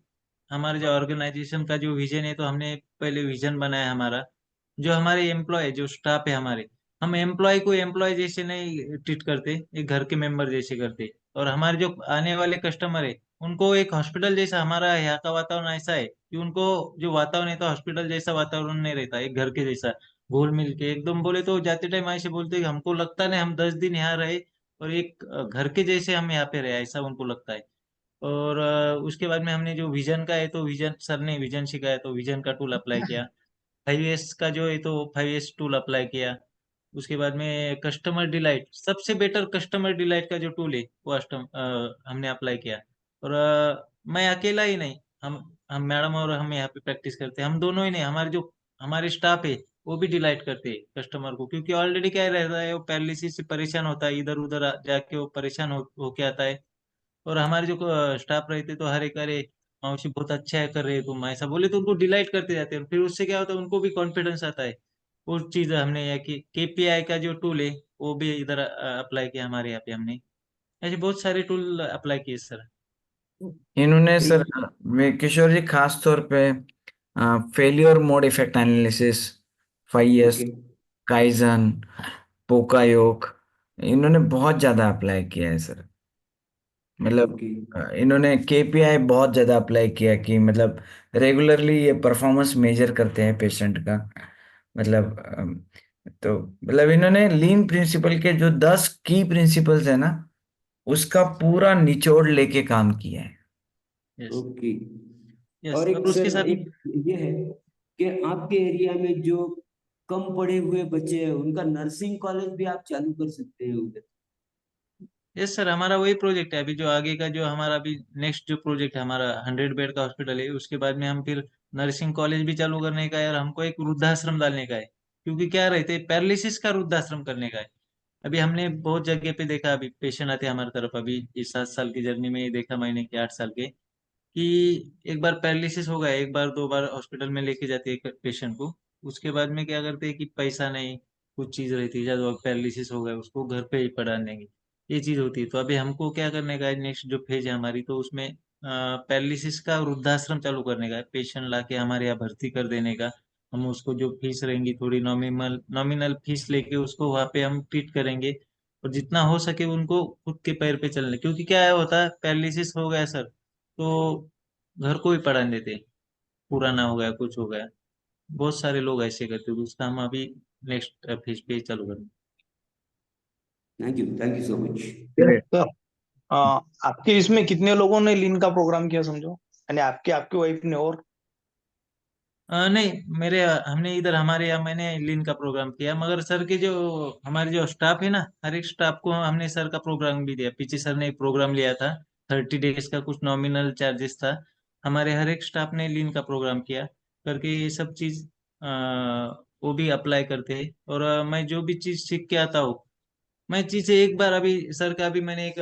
हमारे जो ऑर्गेनाइजेशन का जो विजन है, तो हमने पहले विजन बनाया हमारा। जो हमारे एम्प्लॉय, जो स्टाफ है हमारे, हम एम्प्लॉय को एम्प्लॉय जैसे नहीं ट्रीट करते, एक घर के मेंबर जैसे करते। और हमारे जो आने वाले कस्टमर है, उनको एक हॉस्पिटल जैसा, हमारा यहाँ का वातावरण ऐसा है कि उनको जो वातावरण है तो हॉस्पिटल जैसा वातावरण नहीं रहता, एक घर के जैसा घुल मिल के एकदम। बोले तो जाते टाइम ऐसे बोलते हैं कि हमको लगता नहीं हम 10 दिन यहाँ रहे और एक घर के जैसे हम यहाँ पे रहे, ऐसा उनको लगता है। और उसके बाद में हमने जो विजन का है, तो विजन सर ने विजन सिखाया, तो विजन का टूल अप्लाई किया। 5S का जो है तो 5S टूल अप्लाई किया। उसके बाद में कस्टमर डिलाइट, सबसे बेटर कस्टमर डिलाइट का जो टूल है वो हमने अप्लाई किया। और मैं अकेला ही नहीं, हम मैडम और हम यहाँ पे प्रैक्टिस करते हैं, हम दोनों ही नहीं, हमारे जो हमारे स्टाफ है वो भी डिलाइट करते हैं कस्टमर को, क्योंकि ऑलरेडी क्या रहता है, वो पैरालिसिस से परेशान होता है, इधर उधर जाके वो परेशान होके आता है। और हमारे जो स्टाफ रहते तो हर एक, अरे मावशी बहुत अच्छा है कर रहे हो तुम, ऐसा बोले तो उनको डिलाइट करते जाते हैं। फिर उससे क्या होता है, उनको भी कॉन्फिडेंस आता है। वो चीज हमने यह कि KPI का जो टूल है वो भी इधर अप्लाई किया हमारे यहाँ पे हमने। ऐसे बहुत सारे टूल अप्लाई किए सर। इन्होंने सर, किशोर जी खास तौर पे failure mode effect analysis, 5S, okay. Kaizen, poka yoke, इन्होंने बहुत ज्यादा अप्लाई किया है सर। मतलब ओके। इन्होंने KPI बहुत ज्यादा अप्लाई किया कि मतलब रेगुलरली ये परफॉर्मेंस मेजर करते हैं पेशेंट का। मतलब तो मतलब इन्होंने लीन प्रिंसिपल के जो 10 की प्रिंसिपल्स है ना, उसका पूरा निचोड़ लेके काम किया है। यस। ओके। यस और और एक उसके सर, साथ एक ये है कि आपके एरिया में जो कम पढ़े हुए बच्चे हैं उनका नर्सिंग कॉलेज भी आप चालू कर सकते हैं उधर। यस सर, हमारा वही प्रोजेक्ट है। अभी जो आगे का जो हमारा अभी नेक्स्ट जो प्रोजेक्ट है हमारा, 100 बेड का हॉस्पिटल है, उसके बाद में हम फिर नर्सिंग कॉलेज भी चालू करने का है, और हमको एक वृद्धाश्रम डालने का है। क्योंकि क्या रहते हैं, पैरालिसिस का वृद्धाश्रम करने का है। अभी हमने बहुत जगह पे देखा, अभी पेशेंट आते हैं हमारी तरफ, अभी इस 7 साल की जर्नी में ये देखा मैंने कि 8 साल के, कि एक बार पैरालिसिस हो गया, एक बार दो बार हॉस्पिटल में लेके जाते हैं पेशेंट को। उसके बाद में क्या करते हैं कि पैसा नहीं, कुछ चीज रहती है, जब पैरालिसिस हो गया उसको घर पे ही पड़ा देंगे, ये चीज होती है। तो अभी हमको क्या करने का है, नेक्स्ट जो फेज है हमारी, तो उसमें पैरालिसिस का वृद्धाश्रम चालू करने का है, पेशेंट लाके हमारे यहाँ भर्ती कर देने का। हम उसको जो फीस रहेंगी, थोड़ी नॉमिनल नॉमिनल फीस लेके उसको वहाँ पे हम ट्रीट करेंगे। और जितना हो सके उनको खुद के पैर पे चलने, क्योंकि क्या है होता है, पैरालिसिस हो गया सर, तो घर को ही पढ़ा देते, पुराना हो गया कुछ हो गया, बहुत सारे लोग ऐसे करते हैं, तो उसका हम अभी नेक्स्ट फेज पे चालू करेंगे। Thank you so much. Great. तो आपके इसमें कितने लोगों ने लीन का प्रोग्राम किया समझो, यानी आपके आपकी वाइफ ने और? नहीं, हमने इधर हमारे यहाँ मैंने लीन का प्रोग्राम किया, मगर सर के जो हमारे जो स्टाफ है ना, हर एक स्टाफ को हमने सर का प्रोग्राम भी दिया। पीछे सर ने एक प्रोग्राम लिया था, 30 डेज का, कुछ नॉमिनल चार्जेस था। हमारे हर एक स्टाफ ने लीन का प्रोग्राम किया करके ये सब चीज वो भी अप्लाई करते हैं। और मैं जो भी चीज सीख के आता हूँ, मैं चीजें एक बार अभी सर का अभी मैंने एक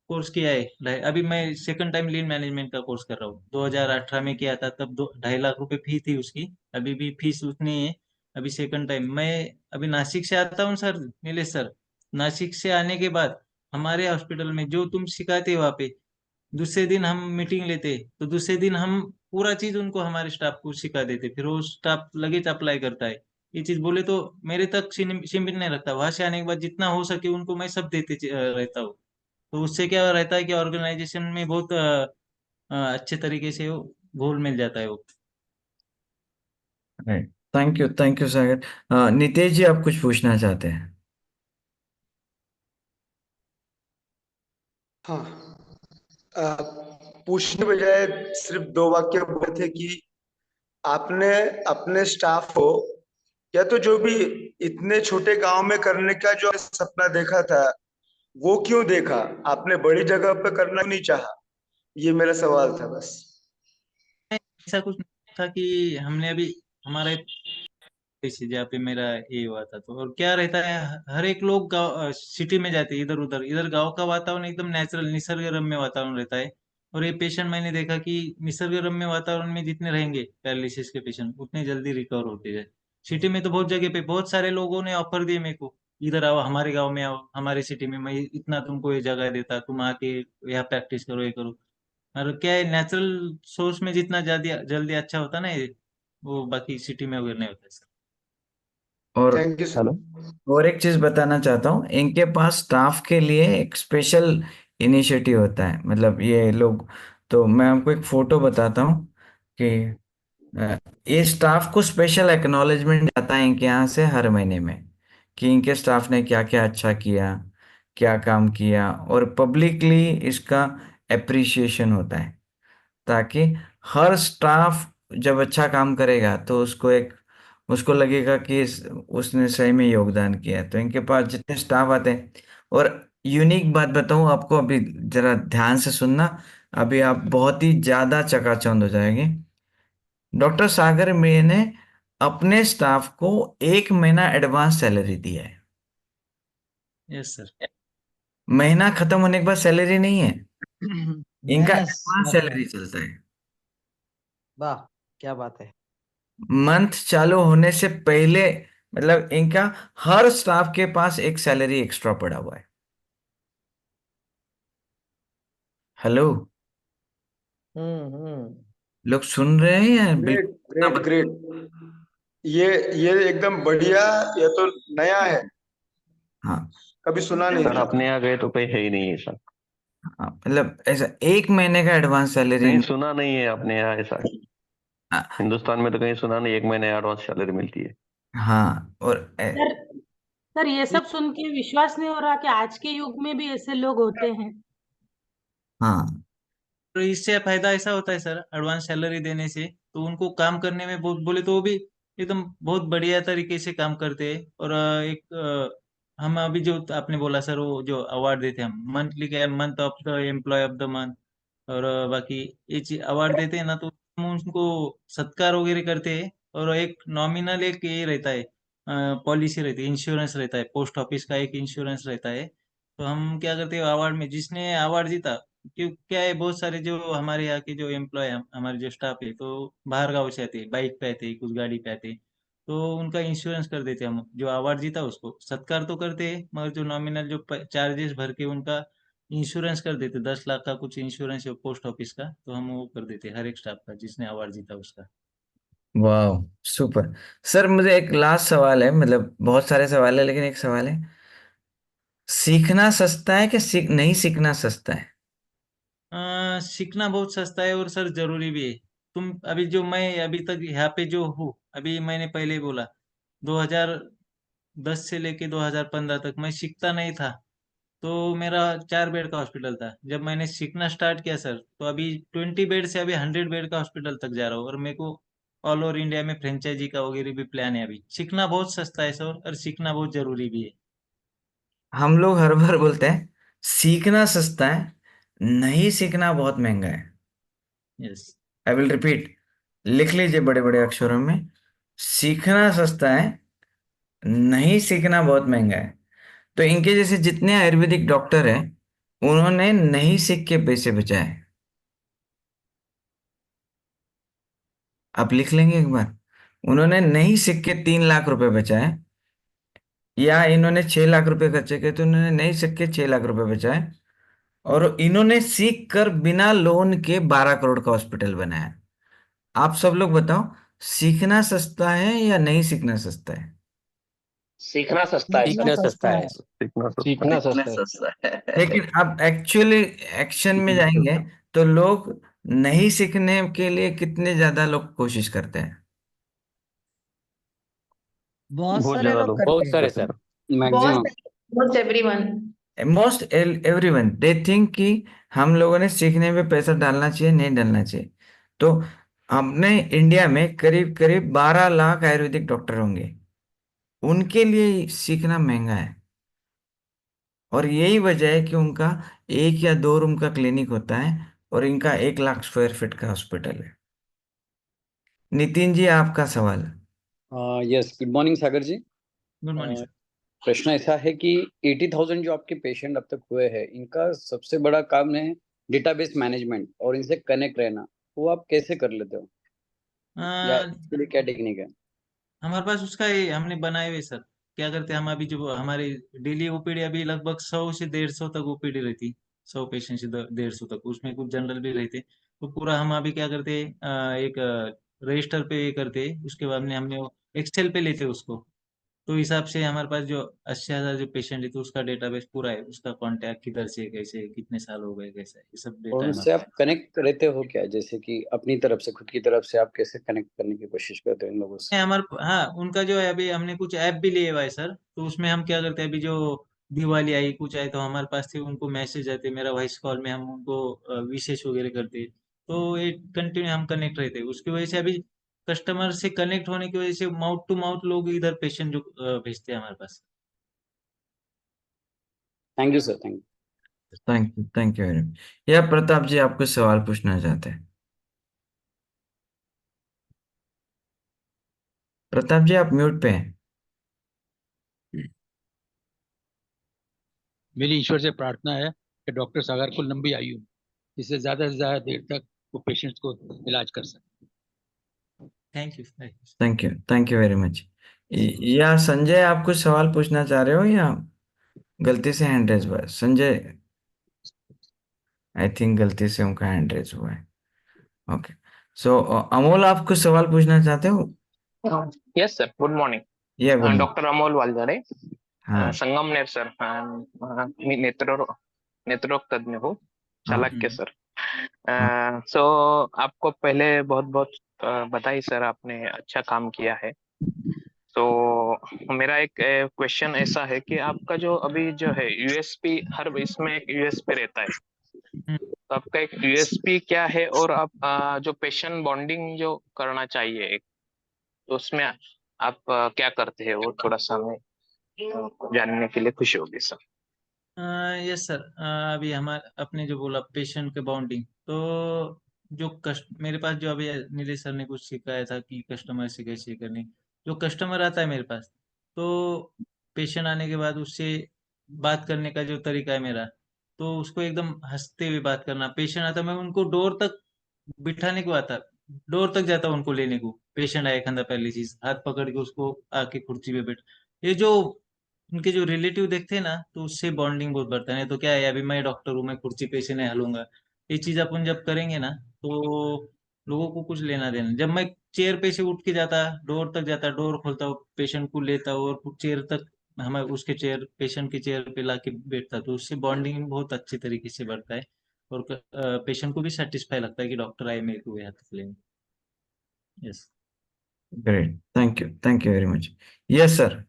कोर्स किया है, अभी मैं सेकंड टाइम लीन मैनेजमेंट का कोर्स कर रहा हूँ। 2018 में किया था, तब 2.5 लाख रुपए फी थी उसकी, अभी भी फीस उतनी ही है। अभी सेकंड टाइम मैं अभी नासिक से आता हूँ सर, नीलेश सर। नासिक से आने के बाद हमारे हॉस्पिटल में जो तुम सिखाते वहाँ पे, दूसरे दिन हम मीटिंग लेते, तो दूसरे दिन हम पूरा चीज उनको, हमारे स्टाफ को सिखा देते, फिर वो स्टाफ लगेज अप्लाई करता है। ये चीज बोले तो मेरे तक सीमित नहीं रखता, वहां से आने के बाद जितना हो सके उनको मैं सब देते रहता हूँ। तो उससे क्या रहता है कि ऑर्गेनाइजेशन में बहुत अच्छे तरीके से वो घोल मिल जाता है वो। थैंक यू सागर। नितेश जी, आप कुछ पूछना चाहते हैं? हाँ, अ, पूछने बजाय सिर्फ दो वाक्य बोले थे कि आपने अपने स्टाफ को, या तो जो भी इतने छोटे गांव में करने का जो सपना देखा था, वो क्यों देखा? आपने बड़ी जगह पे करना क्यों नहीं चाहा? ये मेरा सवाल था बस। ऐसा कुछ नहीं था कि हमने अभी हमारा जैसे जहाँ पे मेरा ये हुआ था, तो और क्या रहता है, हर एक लोग गाँव सिटी में जाते हैं इधर उधर, इधर गांव का वातावरण एकदम नेचुरल निसर्गरम्य वातावरण रहता है। और ये पेशेंट मैंने देखा कि निसर्गरम्य वातावरण में जितने रहेंगे पैरालिसिस के पेशेंट, उतने जल्दी रिकवर होते हैं। सिटी में तो बहुत जगह पे बहुत सारे लोगों ने ऑफर दिए मेरे को, इधर आओ हमारे गाँव में, आओ हमारे सिटी में, मैं इतना तुमको ये जगह देता, तुम आके यहाँ प्रैक्टिस करो, ये करो। और क्या है, नेचुरल सोर्स में जितना ज्यादा जल्दी अच्छा होता ना ये, वो बाकी सिटी में वगैरह नहीं होता है। और थैंक यू सर। और एक चीज बताना चाहता हूँ, इनके पास स्टाफ के लिए एक स्पेशल इनिशिएटिव होता है। मतलब ये लोग, तो मैं आपको एक फोटो बताता हूँ कि ये स्टाफ को स्पेशल एक्नॉलेजमेंट आता है इनके यहाँ से हर महीने में, कि इनके स्टाफ ने क्या क्या अच्छा किया, क्या काम किया, और पब्लिकली इसका एप्रिसिएशन होता है, ताकि हर स्टाफ जब अच्छा काम करेगा तो उसको लगेगा कि उसने सही में योगदान किया है। तो इनके पास जितने स्टाफ आते हैं, और यूनिक बात बताऊं आपको, अभी जरा ध्यान से सुनना, अभी आप बहुत ही ज्यादा चकाचौंध हो जाएंगे। डॉक्टर सागर मे ने अपने स्टाफ को 1 महीना एडवांस सैलरी दिया है। Yes sir. महीना खत्म होने के बाद सैलरी नहीं है, इनका यस एडवांस मतलब, सैलरी चलता है। वाह, क्या बात है। मंथ चालू होने से पहले, मतलब इनका हर स्टाफ के पास एक सैलरी एक्स्ट्रा पड़ा हुआ है। हेलो, हम्म। लोग सुन रहे हैं या ग्रेट बिल्कुल? Great great. ये एकदम बढ़िया, ये तो नया है, हाँ कभी सुना नहीं सर था। अपने यहाँ गए तो कहीं है ही नहीं ऐसा। हाँ, मतलब ऐसा 1 महीने का एडवांस सैलरी। नहीं सुना नहीं है अपने यहाँ ऐसा, हिंदुस्तान में तो कहीं सुना नहीं 1 महीने एडवांस सैलरी मिलती है। हाँ, और सर सर ये सब सुन के विश्वास नहीं हो रहा कि आज के युग में भी ऐसे लोग होते हैं। हाँ, तो इससे फायदा ऐसा होता है सर, एडवांस सैलरी देने से, तो उनको काम करने में बहुत, बोले तो वो भी एकदम बहुत बढ़िया तरीके से काम करते हैं। और हम अभी जो आपने बोला सर, वो जो अवार्ड देते हैं हम मंथली, क्या month of the employ of the month, और बाकी ये चीज अवार्ड देते हैं ना, तो हम उनको सत्कार वगैरह करते हैं। और एक नॉमिनल एक ये रहता है, पॉलिसी रहती है, इंश्योरेंस रहता है, पोस्ट ऑफिस का एक इंश्योरेंस रहता है। तो हम क्या करते हैं, अवार्ड में जिसने अवार्ड जीता, क्यों क्या है, बहुत सारे जो हमारे यहाँ के जो एम्प्लॉय हैं, हमारे जो स्टाफ है, तो बाहर गाँव से आते हैं, बाइक पे आते हैं, कुछ गाड़ी पे आते हैं, तो उनका इंश्योरेंस कर देते हैं हम। जो अवार्ड जीता उसको सत्कार तो करते हैं, मगर जो नॉमिनल जो चार्जेस भर के उनका इंश्योरेंस कर देते, 10 लाख का कुछ इंश्योरेंस है पोस्ट ऑफिस का, तो हम वो कर देते हर एक स्टाफ का जिसने अवार्ड जीता उसका। वाह, सुपर। सर मुझे एक लास्ट सवाल है, मतलब बहुत सारे सवाल है लेकिन एक सवाल है, सीखना सस्ता है कि नहीं सीखना सस्ता है? सीखना बहुत सस्ता है और सर जरूरी भी है। तुम अभी जो मैं अभी तक यहाँ पे जो हूँ, अभी मैंने पहले ही बोला 2010 से लेके 2015 तक मैं सीखता नहीं था। तो मेरा 4 बेड का हॉस्पिटल था। जब मैंने सीखना स्टार्ट किया सर, तो अभी 20 बेड से अभी 100 बेड का हॉस्पिटल तक जा रहा हूँ, और मेरे को ऑल ओवर इंडिया में फ्रेंचाइजी का वगैरह भी प्लान है। अभी सीखना बहुत सस्ता है सर, और सीखना बहुत जरूरी भी है। हम लोग हर बार बोलते हैं सीखना सस्ता है, नहीं सीखना बहुत महंगा है। यस। आई विल रिपीट, लिख लीजिए बड़े बड़े अक्षरों में, सीखना सस्ता है, नहीं सीखना बहुत महंगा है। तो इनके जैसे जितने आयुर्वेदिक डॉक्टर हैं, उन्होंने नहीं सीख के पैसे बचाए। आप लिख लेंगे एक बार, उन्होंने नहीं सीख के 3 लाख रुपए बचाए, या इन्होंने 6 लाख रुपए खर्चे किए तो उन्होंने नहीं सीख के 6 लाख रुपए बचाए, और इन्होंने सीख कर बिना लोन के 12 करोड़ का हॉस्पिटल बनाया। आप सब लोग बताओ, सीखना सस्ता है या नहीं सीखना सस्ता है? सीखना सस्ता है सीखना सर। सस्ता है। सीखना सस्ता सीखना इतना सस्ता है। सस्ता है। लेकिन अब एक्चुअली एक्शन में जाएंगे तो लोग नहीं सीखने के लिए कितने ज्यादा लोग कोशिश करते हैं। बहुत बहुत सारे ज्यादा लोग लोग करते बहुत हैं। सारे सर। बहुत मैक्सिमम। बहुत everyone. Most everyone they think कि हम लोगों ने सीखने में पैसा डालना चाहिए, नहीं डालना चाहिए। तो हमने इंडिया में करीब करीब 12 लाख आयुर्वेदिक डॉक्टर होंगे, उनके लिए सीखना महंगा है। और यही वजह है कि उनका 1 या 2 रूम का क्लिनिक होता है, और इनका 1 लाख स्क्वायर फीट का हॉस्पिटल है। नितिन जी, आपका सवाल। Yes, good morning Sagar ji. Good morning sir. प्रश्न ऐसा है कि 80,000 जो आपके पेशेंट अब तक हुए हैं, इनका सबसे बड़ा काम है डेटाबेस मैनेजमेंट और इनसे कनेक्ट रहना। वो आप कैसे कर लेते हो, या इसके लिए क्या टेक्निक है? हमारे पास उसका ये हमने बनाए हुए सर। क्या करते हैं हम, अभी जो हमारी डेली ओपीडी अभी लगभग 100 से 150 तक ओपीडी रहती। 100 पेशेंट से 150 तक, उसमें कुछ जनरल भी रहते। तो पूरा हम अभी क्या करते हैं, एक रजिस्टर पे ये करते हैं, उसके बाद में हमने एक्सेल पे लेते हैं उसको। तो हिसाब से हमारे पास जो 80,000 जो पेशेंट है, तो उसका डेटाबेस पूरा है, उसका कांटेक्ट किधर से कैसे कितने साल हो गए कैसा है, ये सब और डेटा है हमारे उनसे पास। आप कनेक्ट रहते हो क्या? जैसे कि अपनी तरफ से, खुद की तरफ से आप कैसे कनेक्ट करने की कोशिश करते हो इन लोगों से? हमारे हाँ, उनका जो है अभी हमने कुछ ऐप भी लिए हुआ है सर। तो उसमें हम क्या करते हैं, अभी जो दिवाली आई कुछ आए तो हमारे पास से उनको मैसेज आते, मेरा वॉइस कॉल में हम उनको विशेष वगैरह करते हैं। तो ये कंटिन्यू हम कनेक्ट रहते हैं, उसकी वजह से अभी कस्टमर से कनेक्ट होने की वजह से माउथ टू माउथ लोग इधर पेशेंट जो भेजते हैं हमारे पास। Thank you sir, thank you. Thank you very much. या प्रताप जी, आपको सवाल पूछना चाहते हैं? प्रताप जी, आप म्यूट पे हैं। मेरी ईश्वर से प्रार्थना है कि डॉक्टर सागर को लंबी आयु, जिससे ज्यादा से ज्यादा देर तक वो पेशेंट्स को इलाज कर सके। Thank you. Thank you very much. या संजय, आप कुछ सवाल पूछना चाह रहे हो, या गलती से हैंड रेज हुआ है? संजय, आई थिंक गलती से उनका हैंड रेज हुआ है। ओके, सो अमोल, आप कुछ सवाल पूछना चाहते हो? Yes sir, good morning. या गुड। डॉक्टर अमोल वालझाडे, हाँ संगमनेर सर. मी नेत्ररोग तज्ञ हूँ, हाँ चाणक्य सर. हाँ सो आपको पहले बहुत बहुत बधाई सर, आपने अच्छा काम किया है. तो मेरा एक क्वेश्चन ऐसा है कि आपका जो अभी जो है यूएसपी, हर इसमें एक यूएसपी रहता है, तो आपका एक यूएसपी क्या है, और आप जो पेशेंट बॉन्डिंग जो करना चाहिए एक, तो उसमें आप क्या करते हैं, वो थोड़ा सा हमें जानने के लिए खुशी होगी सर. Yes sir. अभी हमारे अपने जो बोला पेशेंट के बाउंडिंग, तो जो मेरे पास जो अभी नीलेश सर ने कुछ सिखाया था कि कस्टमर से कैसे करनी। जो कस्टमर आता है मेरे पास, तो पेशेंट आने के बाद उससे बात करने का जो तरीका है मेरा, तो उसको एकदम हंसते हुए बात करना। पेशेंट आता, मैं उनको डोर तक बिठाने को आता, डोर तक जाता उनको लेने को। पेशेंट आए खंदा, पहली चीज हाथ पकड़ के उसको आके कुर्सी पे बैठ, ये जो उनके जो रिलेटिव देखते हैं ना, तो उससे बॉन्डिंग बहुत बढ़ता है। नहीं तो क्या है, अभी मैं डॉक्टर हूँ, मैं कुर्सी पे से नहीं हलूंगा। ये चीज अपन जब करेंगे ना, तो लोगों को कुछ लेना देना। जब मैं चेयर पे से उठ के जाता, डोर तक जाता, डोर खोलता हूँ, पेशेंट को लेता हूँ और चेयर तक, हमें उसके चेयर पेशेंट की चेयर पे लाके बैठता, तो उससे बॉन्डिंग बहुत अच्छे तरीके से बढ़ता है। और पेशेंट को भी सेटिस्फाई लगता है कि डॉक्टर आए मेरे को हेल्प लेने। Yes. Great, thank you very much. Yes sir.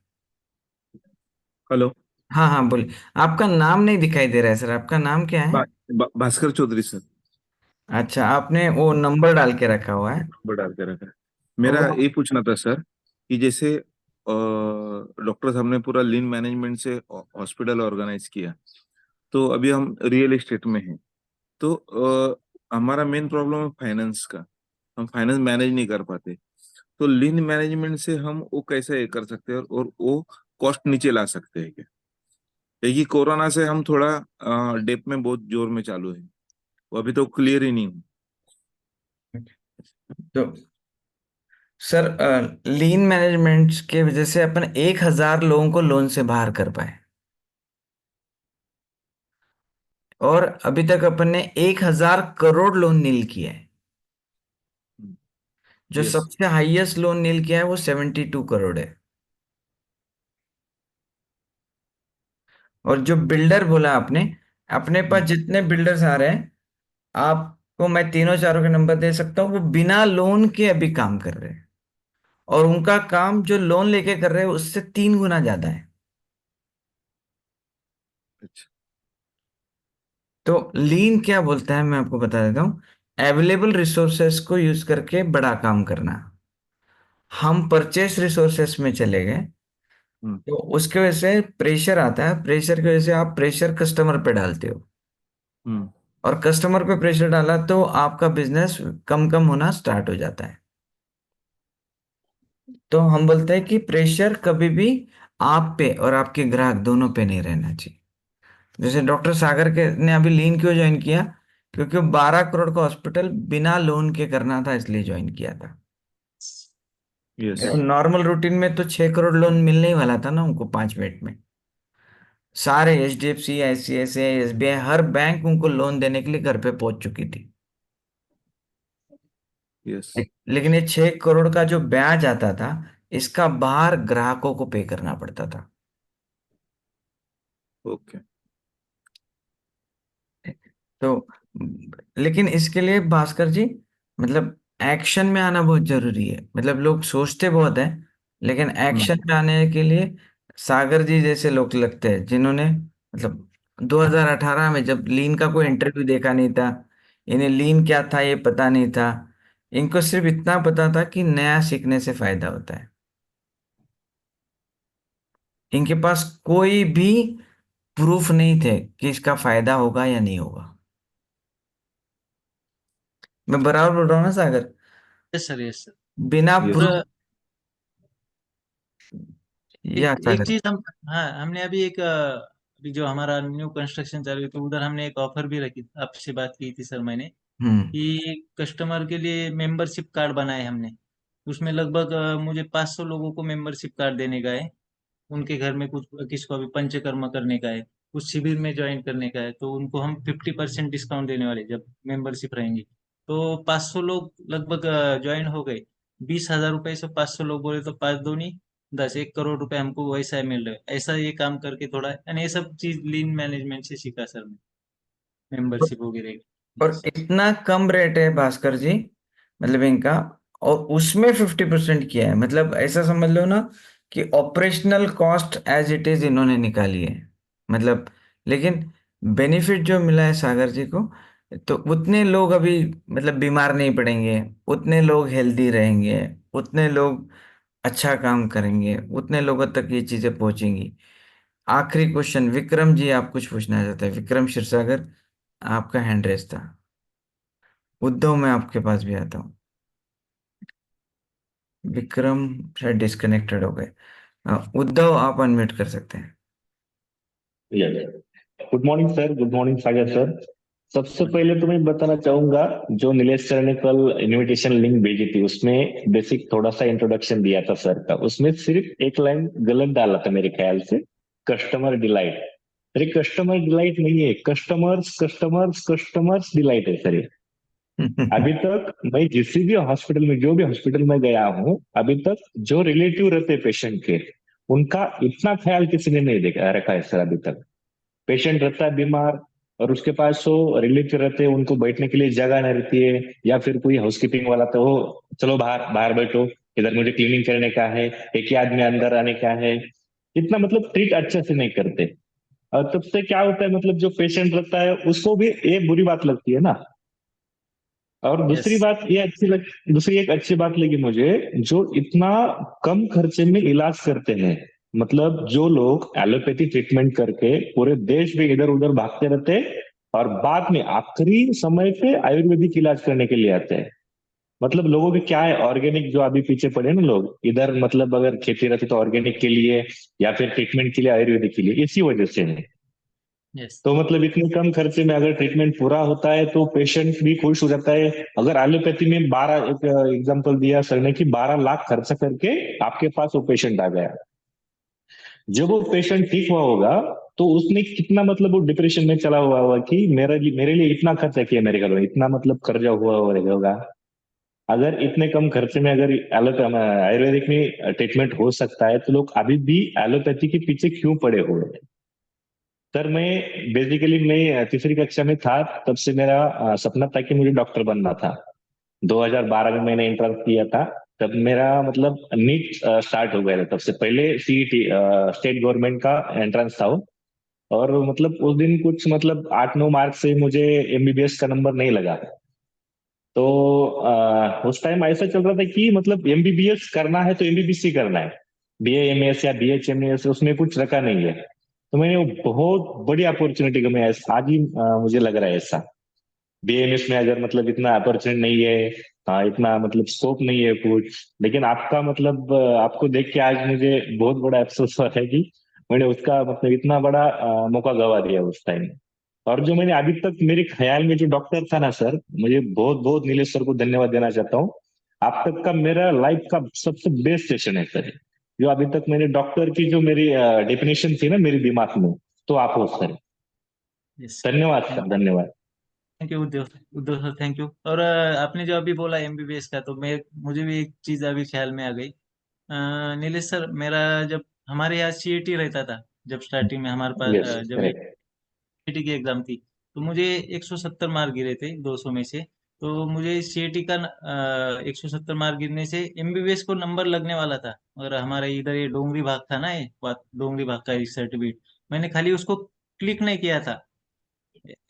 Hello. हाँ हाँ बोलिए। आपका नाम नहीं दिखाई दे रहा है सर, आपका नाम क्या है? भास्कर चौधरी सर। अच्छा, आपने वो नंबर डाल के रखा हुआ है? नंबर डाल के रखा है। मेरा वो ये पूछना था सर कि जैसे डॉक्टर साहब ने पूरा लीन मैनेजमेंट से हॉस्पिटल ऑर्गेनाइज किया, तो अभी हम रियल एस्टेट में हैं, तो हमारा मेन प्रॉब्लम है फाइनेंस का। हम फाइनेंस मैनेज नहीं कर पाते, तो लीन मैनेजमेंट से हम वो कैसे कर सकते हैं और वो कॉस्ट नीचे ला सकते हैं क्या? क्योंकि कोरोना से हम थोड़ा डेप में बहुत जोर में चालू है, वो अभी तो क्लियर ही नहीं हुआ। तो सर, लीन मैनेजमेंट के वजह से अपन 1,000 लोगों को लोन से बाहर कर पाए, और अभी तक अपन ने 1,000 करोड़ लोन नील किया है। जो यस। सबसे हाईएस्ट लोन नील किया है वो 72 करोड़ है। और जो बिल्डर बोला आपने, अपने पास जितने बिल्डर्स आ रहे हैं, आपको मैं तीनों चारों के नंबर दे सकता हूँ, वो बिना लोन के अभी काम कर रहे हैं, और उनका काम जो लोन लेके कर रहे हैं उससे 3 गुना ज्यादा है। अच्छा। तो लीन क्या बोलता है मैं आपको बता देता हूँ। अवेलेबल रिसोर्सेस को यूज करके बड़ा काम करना। हम परचेस रिसोर्सेस में चले गए, तो उसके वजह से प्रेशर आता है, प्रेशर की वजह से आप प्रेशर कस्टमर पे डालते हो, हम्म। और कस्टमर पे प्रेशर डाला तो आपका बिजनेस कम कम होना स्टार्ट हो जाता है। तो हम बोलते हैं कि प्रेशर कभी भी आप पे और आपके ग्राहक दोनों पे नहीं रहना चाहिए। जैसे डॉक्टर सागर के ने अभी लीन क्यों ज्वाइन किया? क्योंकि वो 12 करोड़ का हॉस्पिटल बिना लोन के करना था, इसलिए ज्वाइन किया था। यस। देखो, नॉर्मल रूटीन में तो 6 करोड़ लोन मिलने ही वाला था ना उनको 5 मिनट में। सारे HDFC, ICICI, SBI, हर बैंक उनको लोन देने के लिए घर पे पहुंच चुकी थी। यस। लेकिन ये 6 करोड़ का जो ब्याज आता था, इसका बाहर ग्राहकों को पे करना पड़ता था। ओके। तो लेकिन इसके लिए भास्कर जी, मतलब एक्शन में आना बहुत जरूरी है। मतलब लोग सोचते बहुत है, लेकिन एक्शन में आने के लिए सागर जी जैसे लोग लगते हैं, जिन्होंने मतलब 2018 में जब लीन का कोई इंटरव्यू देखा नहीं था, इन्हें लीन क्या था ये पता नहीं था, इनको सिर्फ इतना पता था कि नया सीखने से फायदा होता है। इनके पास कोई भी प्रूफ नहीं थे कि इसका फायदा होगा या नहीं होगा। मैं बराबर बोल रहा हूँ ना Sagar? Yes sir, yes sir. बिना यस। प्रूफ या एक सागर। चीज हम, हाँ, हमने अभी अभी जो हमारा न्यू कंस्ट्रक्शन चालू है, तो उधर हमने एक ऑफर भी रखी, आपसे बात की थी सर मैंने, हम्म। कि कस्टमर के लिए मेंबरशिप कार्ड बनाए हमने। उसमें लगभग मुझे 500 लोगों को मेंबरशिप कार्ड देने का है। उनके घर में कुछ किसी को अभी पंचकर्मा करने का है, कुछ शिविर में ज्वाइन करने का है, तो उनको हम 50% डिस्काउंट देने वाले जब मेंबरशिप रहेंगी। तो 500 लोग लगभग ज्वाइन हो गए। 20,000 रुपये से 500 लोग बोले तो 5 दूनी 10, 1 करोड़ रुपए हमको वैसा मिल रहा है। ऐसा ये काम करके थोड़ा, यानी ये सब चीज लीन मैनेजमेंट से सीखा सर मैं, मेंबरशिप वगैरह। और इतना कम रेट है भास्कर जी, मतलब इनका, और उसमें 50% किया है। मतलब ऐसा समझ लो ना कि operational cost as it is इन्होंने निकाली है। मतलब लेकिन बेनिफिट जो मिला है सागर जी को, तो उतने लोग अभी मतलब बीमार नहीं पड़ेंगे, उतने लोग हेल्दी रहेंगे, उतने लोग अच्छा काम करेंगे, उतने लोगों तक ये चीजें पहुंचेंगी। आखिरी क्वेश्चन, विक्रम जी आप कुछ पूछना चाहते हैं? विक्रम क्षीरसागर, आपका हैंड रेस था। उद्धव मैं आपके पास भी आता हूँ। विक्रम शायद डिस्कनेक्टेड हो गए। उद्धव आप अनम्यूट कर सकते हैं। Good morning sir, good morning Sagar sir. सबसे पहले तो मैं बताना चाहूंगा, जो नीलेश सर ने कल इनविटेशन लिंक भेजी थी, उसमें बेसिक थोड़ा सा इंट्रोडक्शन दिया था सर का। उसमें सिर्फ एक लाइन गलत डाला था मेरे ख्याल से, कस्टमर डिलाइट। अरे कस्टमर डिलाइट नहीं है, कस्टमर्स कस्टमर्स कस्टमर्स डिलाइट है सर ये। अभी तक मैं जिस भी हॉस्पिटल में, जो भी हॉस्पिटल में गया हूँ, अभी तक जो रिलेटिव रहते पेशेंट के, उनका इतना ख्याल किसी ने नहीं देखा रखा है सर। अभी तक पेशेंट रहता है बीमार, और उसके पास वो रिलीफ रहते हैं, उनको बैठने के लिए जगह नहीं रहती है, या फिर कोई हाउसकीपिंग वाला तो वो चलो बाहर बाहर बैठो, इधर मुझे क्लीनिंग करने का है, एक ही आदमी अंदर आने का है, इतना मतलब ट्रीट अच्छे से नहीं करते। और तब से क्या होता है, मतलब जो पेशेंट रहता है उसको भी ये बुरी बात लगती है ना। और दूसरी यस बात ये दूसरी एक अच्छी बात लगी मुझे, जो इतना कम खर्चे में इलाज करते हैं। मतलब जो लोग एलोपैथी ट्रीटमेंट करके पूरे देश में इधर उधर भागते रहते हैं, और बाद में आखिरी समय पे आयुर्वेदिक इलाज करने के लिए आते हैं। मतलब लोगों के क्या है, ऑर्गेनिक जो अभी पीछे पड़े ना लोग इधर, मतलब अगर खेती रहती तो ऑर्गेनिक के लिए, या फिर ट्रीटमेंट के लिए आयुर्वेदिक के लिए, इसी वजह से है। यस तो मतलब इतने कम खर्चे में अगर ट्रीटमेंट पूरा होता है तो पेशेंट भी खुश हो जाता है। अगर एलोपैथी में 12, एक एग्जांपल दिया सर ने कि 12 लाख खर्चा करके आपके पास वो पेशेंट आ गया, जब वो पेशेंट ठीक हुआ होगा तो उसने कितना मतलब वो डिप्रेशन में चला हुआ होगा कि मेरे लिए इतना खर्चा किया मेरे घर में, इतना मतलब कर्जा हुआ होगा। अगर इतने कम खर्चे में अगर आयुर्वेदिक में ट्रीटमेंट हो सकता है तो लोग अभी भी एलोपैथी के पीछे क्यों पड़े हुए हैं। सर मैं बेसिकली मैं तीसरी कक्षा में था, तब से मेरा सपना था कि मुझे डॉक्टर बनना था। 2012 में मैंने एंट्रेंस किया था, तब मेरा मतलब नीट स्टार्ट हो गया था। तब से पहले सीईटी स्टेट गवर्नमेंट का एंट्रेंस था वो। और मतलब उस दिन कुछ मतलब 8-9 मार्क से मुझे एमबीबीएस का नंबर नहीं लगा। तो उस टाइम ऐसा चल रहा था कि मतलब एमबीबीएस करना है तो एमबीबीएस करना है, बीएएमएस या बीएचएमएस उसमें कुछ रखा नहीं है। तो मैंने वो बहुत बड़ी अपॉर्चुनिटी को मैं आज ही मुझे लग रहा है ऐसा, बीएमएस में अगर मतलब इतना अपॉर्चुनिटी नहीं है, इतना मतलब स्कोप नहीं है कुछ, लेकिन आपका मतलब आपको देख के आज मुझे बहुत बड़ा अफसोस हो रहा है कि मैंने उसका मतलब इतना बड़ा मौका गवा दिया उस टाइम। और जो मैंने अभी तक मेरे ख्याल में जो डॉक्टर था ना सर, मुझे बहुत बहुत नीलेश सर को धन्यवाद देना चाहता हूँ। आप तक का मेरा लाइफ का सबसे बेस्ट सेशन है सर, जो अभी तक मैंने डॉक्टर की जो मेरी डेफिनेशन थी ना मेरे दिमाग में, तो आप हो सर। यस धन्यवाद थैंक सर, धन्यवाद। Thank you Uddhav Uddhav sir, thank you. और आपने जो अभी बोला एमबीबीएस का, तो मैं मुझे भी एक चीज अभी ख्याल में आ गई। नीलेश सर, मेरा जब हमारे यहाँ सीईटी रहता था, जब स्टार्टिंग में हमारे पास यस जब करेक्ट। सीईटी की एग्जाम थी, तो मुझे 170 मार्क गिरे थे 200 में से। तो मुझे सीईटी का 170 मार्क गिरने से एमबीबीएस को नंबर लगने वाला था, और हमारे इधर ये डोंगरी भाग था ना, ये डोंगरी भाग का सर्टिफिकेट, मैंने खाली उसको क्लिक नहीं किया था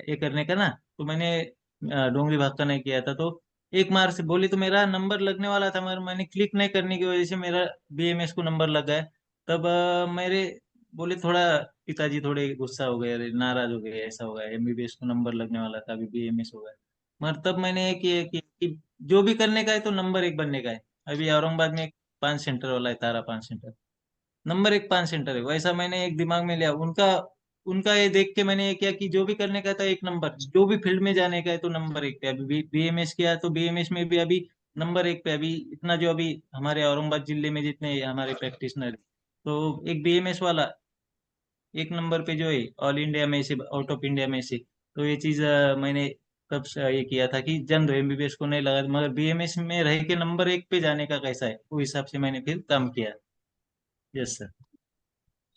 ये करने का ना। तो मैंने डोंगरी भाग का नहीं किया था, तो एक मार्क से बोली तो मेरा नंबर लगने वाला था, मगर मैंने क्लिक नहीं करने की वजह से मेरा बीएमएस को नंबर लग गया। तब मेरे बोले थोड़ा, पिताजी थोड़े गुस्सा हो गए, अरे नाराज हो गए, ऐसा हो गया, एमबीबीएस को नंबर लगने वाला था, अभी बीएमएस हो गया। मगर तब मैंने ये किया कि जो भी करने का है तो नंबर एक बनने का है। अभी औरंगाबाद में एक 5 सेंटर वाला है, तारा 5 सेंटर, नंबर एक 5 सेंटर है, वैसा मैंने एक दिमाग में लिया उनका। उनका ये देख के मैंने ये किया कि जो भी करने का था एक नंबर, जो भी फील्ड में जाने का है तो नंबर एक पे। अभी बीएमएस किया तो बीएमएस में भी अभी नंबर एक पे। अभी इतना जो अभी हमारे औरंगाबाद जिले में जितने हमारे प्रैक्टिशनर, तो एक बीएमएस वाला एक नंबर पे जो है ऑल इंडिया में से, आउट ऑफ इंडिया में से। तो ये चीज मैंने तब से ये किया था कि जन दो एमबीबीएस को नहीं लगा, मगर बीएमएस में रह के नंबर एक पे जाने का कैसा है, वो हिसाब से मैंने फिर काम किया। Yes sir.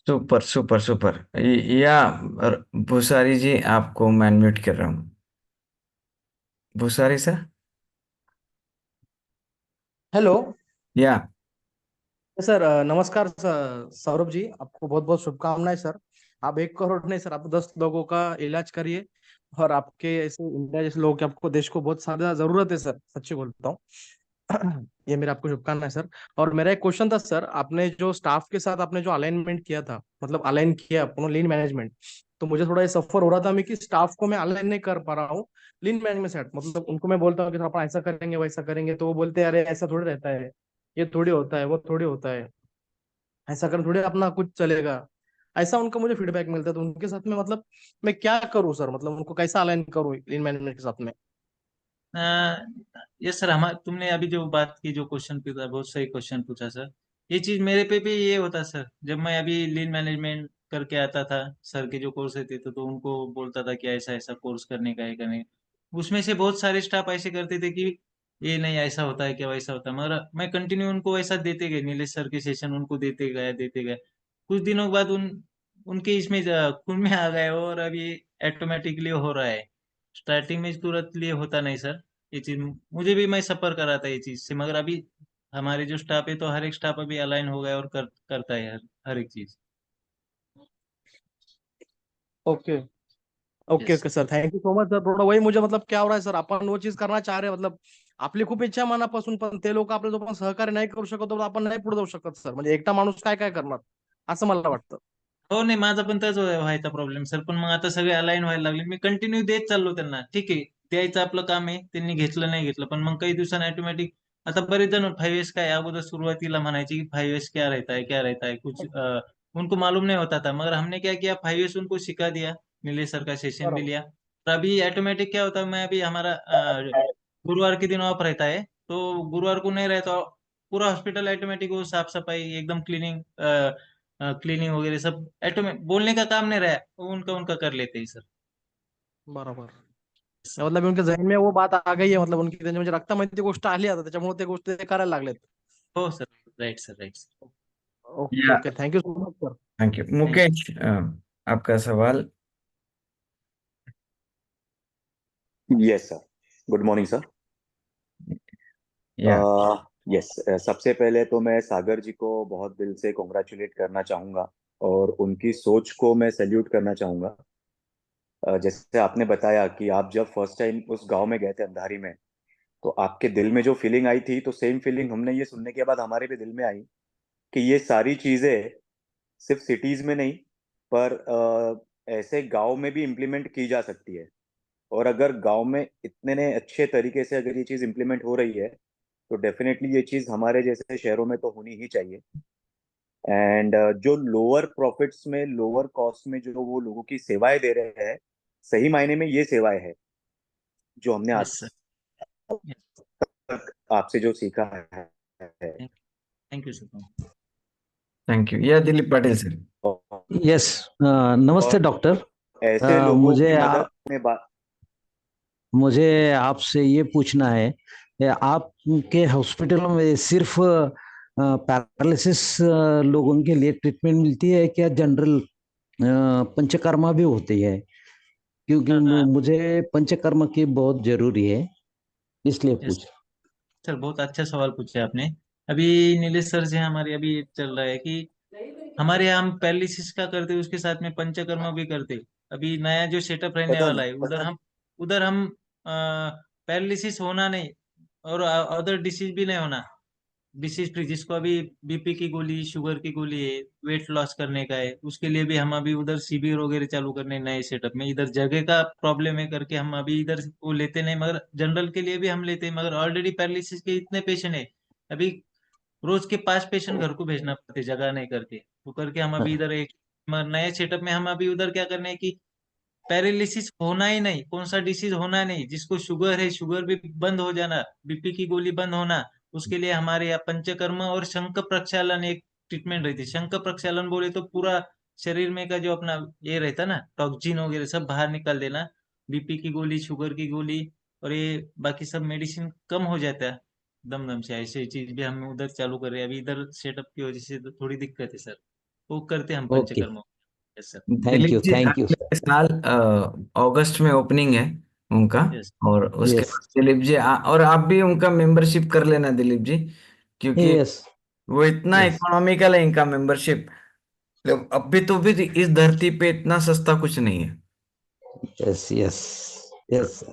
Super super super. या भूसारी जी, आपको मैं अनम्यूट कर रहा हूँ। भूसारी सर। हेलो। या सर नमस्कार सर, सौरभ जी, आपको बहुत बहुत शुभकामनाएं सर। आप 1 करोड़ नहीं सर, आप 10 लोगों का इलाज करिए, और आपके ऐसे इंडिया जैसे लोगों की आपको देश को बहुत ज्यादा जरूरत है सर, सच्ची बोलता हूँ। ये मेरा आपको शुभकामनाएं सर। और मेरा एक क्वेश्चन था सर, आपने जो स्टाफ के साथ आपने जो अलाइनमेंट किया था, मतलब अलाइन किया अपना लीन मैनेजमेंट, तो मुझे थोड़ा ये सफर हो रहा था मैं कि स्टाफ को मैं अलाइन नहीं कर पा रहा हूँ लीन मैनेजमेंट सेट। मतलब उनको मैं बोलता हूँ कि अपन ऐसा करेंगे वैसा करेंगे, तो वो बोलते हैं अरे ऐसा थोड़ी रहता है, ये थोड़ी होता है, वो थोड़ी होता है, ऐसा कर थोड़ी अपना कुछ चलेगा। ऐसा उनका मुझे फीडबैक मिलता है, तो उनके साथ में मतलब मैं क्या करूँ सर, मतलब उनको कैसा अलाइन करूँ लीन मैनेजमेंट के साथ में। यस सर, हमारे तुमने अभी जो बात की, जो क्वेश्चन पूछा, बहुत सही क्वेश्चन पूछा सर। ये चीज मेरे पे भी ये होता सर, जब मैं अभी लीन मैनेजमेंट करके आता था, सर के जो कोर्स रहते थे, तो उनको बोलता था कि ऐसा ऐसा कोर्स करने का है, करने का। उसमें से बहुत सारे स्टाफ ऐसे करते थे कि ये नहीं ऐसा होता है, क्या वैसा होता है, मगर मैं कंटिन्यू उनको ऐसा देते गए, नीलेश सर के सेशन उनको देते गए देते गए। कुछ दिनों के बाद उनके इसमें खून में आ गए, और अभी ऑटोमेटिकली हो रहा है। स्टार्टिंग में तुरंत लिए होता नहीं सर, ये चीज मुझे भी, मैं सफर करा था ये चीज से, मगर अभी हमारे जो स्टाफ है तो हर एक स्टाफ अभी अलाइन हो गया और करता है हर एक चीज। Okay okay yes okay sir, thank you so much sir. थोडं वही मुझे मतलब क्या हो रहा है सर, आपण वो चीज करणार चाह रहे मतलब आपली खूप इच्छा आहे मनापासून, पण ते लोक आपल्या जो पण सहकार्य नाही करू शकत तर आपण नाही पुढे जाऊ शकत सर. म्हणजे एकटा माणूस काय काय करणार असं मला वाटतं. हो, नाही माझा पण त्याच व्हायचा प्रॉब्लेम सर, पण मग आता सगळे अलाईन व्हायला लागले, मी कंटिन्यू देत चाललो त्यांना. ठीक आहे, द्यायचं आपलं काम आहे, त्यांनी घेतलं नाही घेतलं, पण मग काही दिवसांनी ऑटोमॅटिक आता बरेच जण 5S का है, अगोदर शुरुआतीला म्हणायचे की 5S क्या रहता है कुछ उनको मालूम नहीं होता था, मगर हमने क्या किया 5S उनको सिखा दिया, नीलेश सर का सेशन भी बरोबर. लिया। तो अभी ऑटोमेटिक क्या होता है, मैं अभी हमारा गुरुवार के दिन ऑफ रहता है, तो गुरुवार को नहीं रहता, पूरा हॉस्पिटल ऑटोमेटिक वो साफ सफाई एकदम क्लीनिंग क्लीनिंग वगैरह सब ऑटोमेटिक, बोलने का काम नहीं रहा, वो उनका उनका कर लेते हैं सर। बरोबर. मतलब उनके जहन में वो बात आ गई है, मतलब उनकी त्यांच्या म्हणजे रक्तामध्ये ती गोष्ट आली आता, त्याच्यामुळे ते गोष्ट ते करायला लागलेत. हो sir, right sir, right sir. Okay या okay, thank you so much sir. Thank you Mukesh, आपका सवाल. Yes sir, good morning sir. या यस, सबसे पहले तो मैं सागर जी को बहुत दिल से कॉन्ग्रेचुलेट करना चाहूँगा और उनकी सोच को मैं सैल्यूट करना चाहूँगा. जैसे आपने बताया कि आप जब फर्स्ट टाइम उस गांव में गए थे अंधारी में, तो आपके दिल में जो फीलिंग आई थी, तो सेम फीलिंग हमने ये सुनने के बाद हमारे भी दिल में आई कि ये सारी चीज़ें सिर्फ सिटीज़ में नहीं, पर ऐसे गांव में भी इम्प्लीमेंट की जा सकती है. और अगर गांव में इतने अच्छे तरीके से अगर ये चीज़ इम्प्लीमेंट हो रही है, तो डेफिनेटली ये चीज़ हमारे जैसे शहरों में तो होनी ही चाहिए. एंड जो लोअर प्रॉफिट्स में, लोअर कॉस्ट में जो वो लोगों की सेवाएं दे रहे हैं, सही मायने में ये सेवाएं है जो हमने आज यस सर, तक आपसे जो सीखा है. Thank you sir. Thank you. या दिलीप पाटिल सर. यस, नमस्ते और डॉक्टर. ऐसे लोगों मुझे की मदद में मुझे आपसे ये पूछना है, आपके हॉस्पिटल में सिर्फ पैरालिसिस लोगों के लिए ट्रीटमेंट मिलती है क्या, जनरल पंचकर्मा भी होती है? क्योंकि मुझे पंचकर्मा की बहुत जरूरी है, इसलिए पूछ. सर बहुत अच्छा सवाल पूछा आपने। अभी नीलेश सर से हमारे अभी चल रहा है कि हमारे यहाँ हम पैरालिसिस का करते उसके साथ में पंचकर्मा भी करते। अभी नया जो सेटअप रहने पता वाला नहीं. है, उधर हम पैरालिसिस होना नहीं और अदर डिसीज भी नहीं होना, डिसीज फ्री, जिसको अभी बीपी की गोली, शुगर की गोली है, वेट लॉस करने का है, उसके लिए भी हम अभी उधर शिविर वगैरह चालू करने नए सेटअप में। इधर जगह का प्रॉब्लम है करके हम अभी इधर वो लेते नहीं, मगर जनरल के लिए भी हम लेते हैं, मगर ऑलरेडी पैरालिसिस के इतने पेशेंट है, अभी रोज के 5 पेशेंट घर को भेजना पड़ते जगह नहीं करके, तो करके हम अभी इधर एक नए सेटअप में हम अभी उधर क्या करने हैं कि पैरालिसिस होना ही नहीं, कौन सा डिसीज होना नहीं, जिसको शुगर है शुगर भी बंद हो जाना, बीपी की गोली बंद होना, उसके लिए हमारे यहाँ पंचकर्म और शंख प्रक्षालन एक ट्रीटमेंट रहती है। शंख प्रक्षालन बोले तो पूरा शरीर में का जो अपना ये रहता ना, टॉक्सिन वगैरह सब बाहर निकाल देना, बीपी की गोली, शुगर की गोली और ये बाकी सब मेडिसिन कम हो जाता है दम दम से। ऐसी चीज भी हम उधर चालू कर रहे हैं, अभी इधर सेटअप की वजह से तो थोड़ी दिक्कत है सर, वो करते हैं हम ओके, पंचकर्म। Yes sir. Thank Dilip you, ji thank you. अगले साल अगस्त में ओपनिंग है उनका, यस और उसके यस बाद दिलीप जी और आप भी उनका मेंबरशिप कर लेना दिलीप जी, क्योंकि यस वो इतना यस इकोनॉमिकल है इनका मेंबरशिप. अब भी तो भी इस धरती पे इतना सस्ता कुछ नहीं है. यस यस यस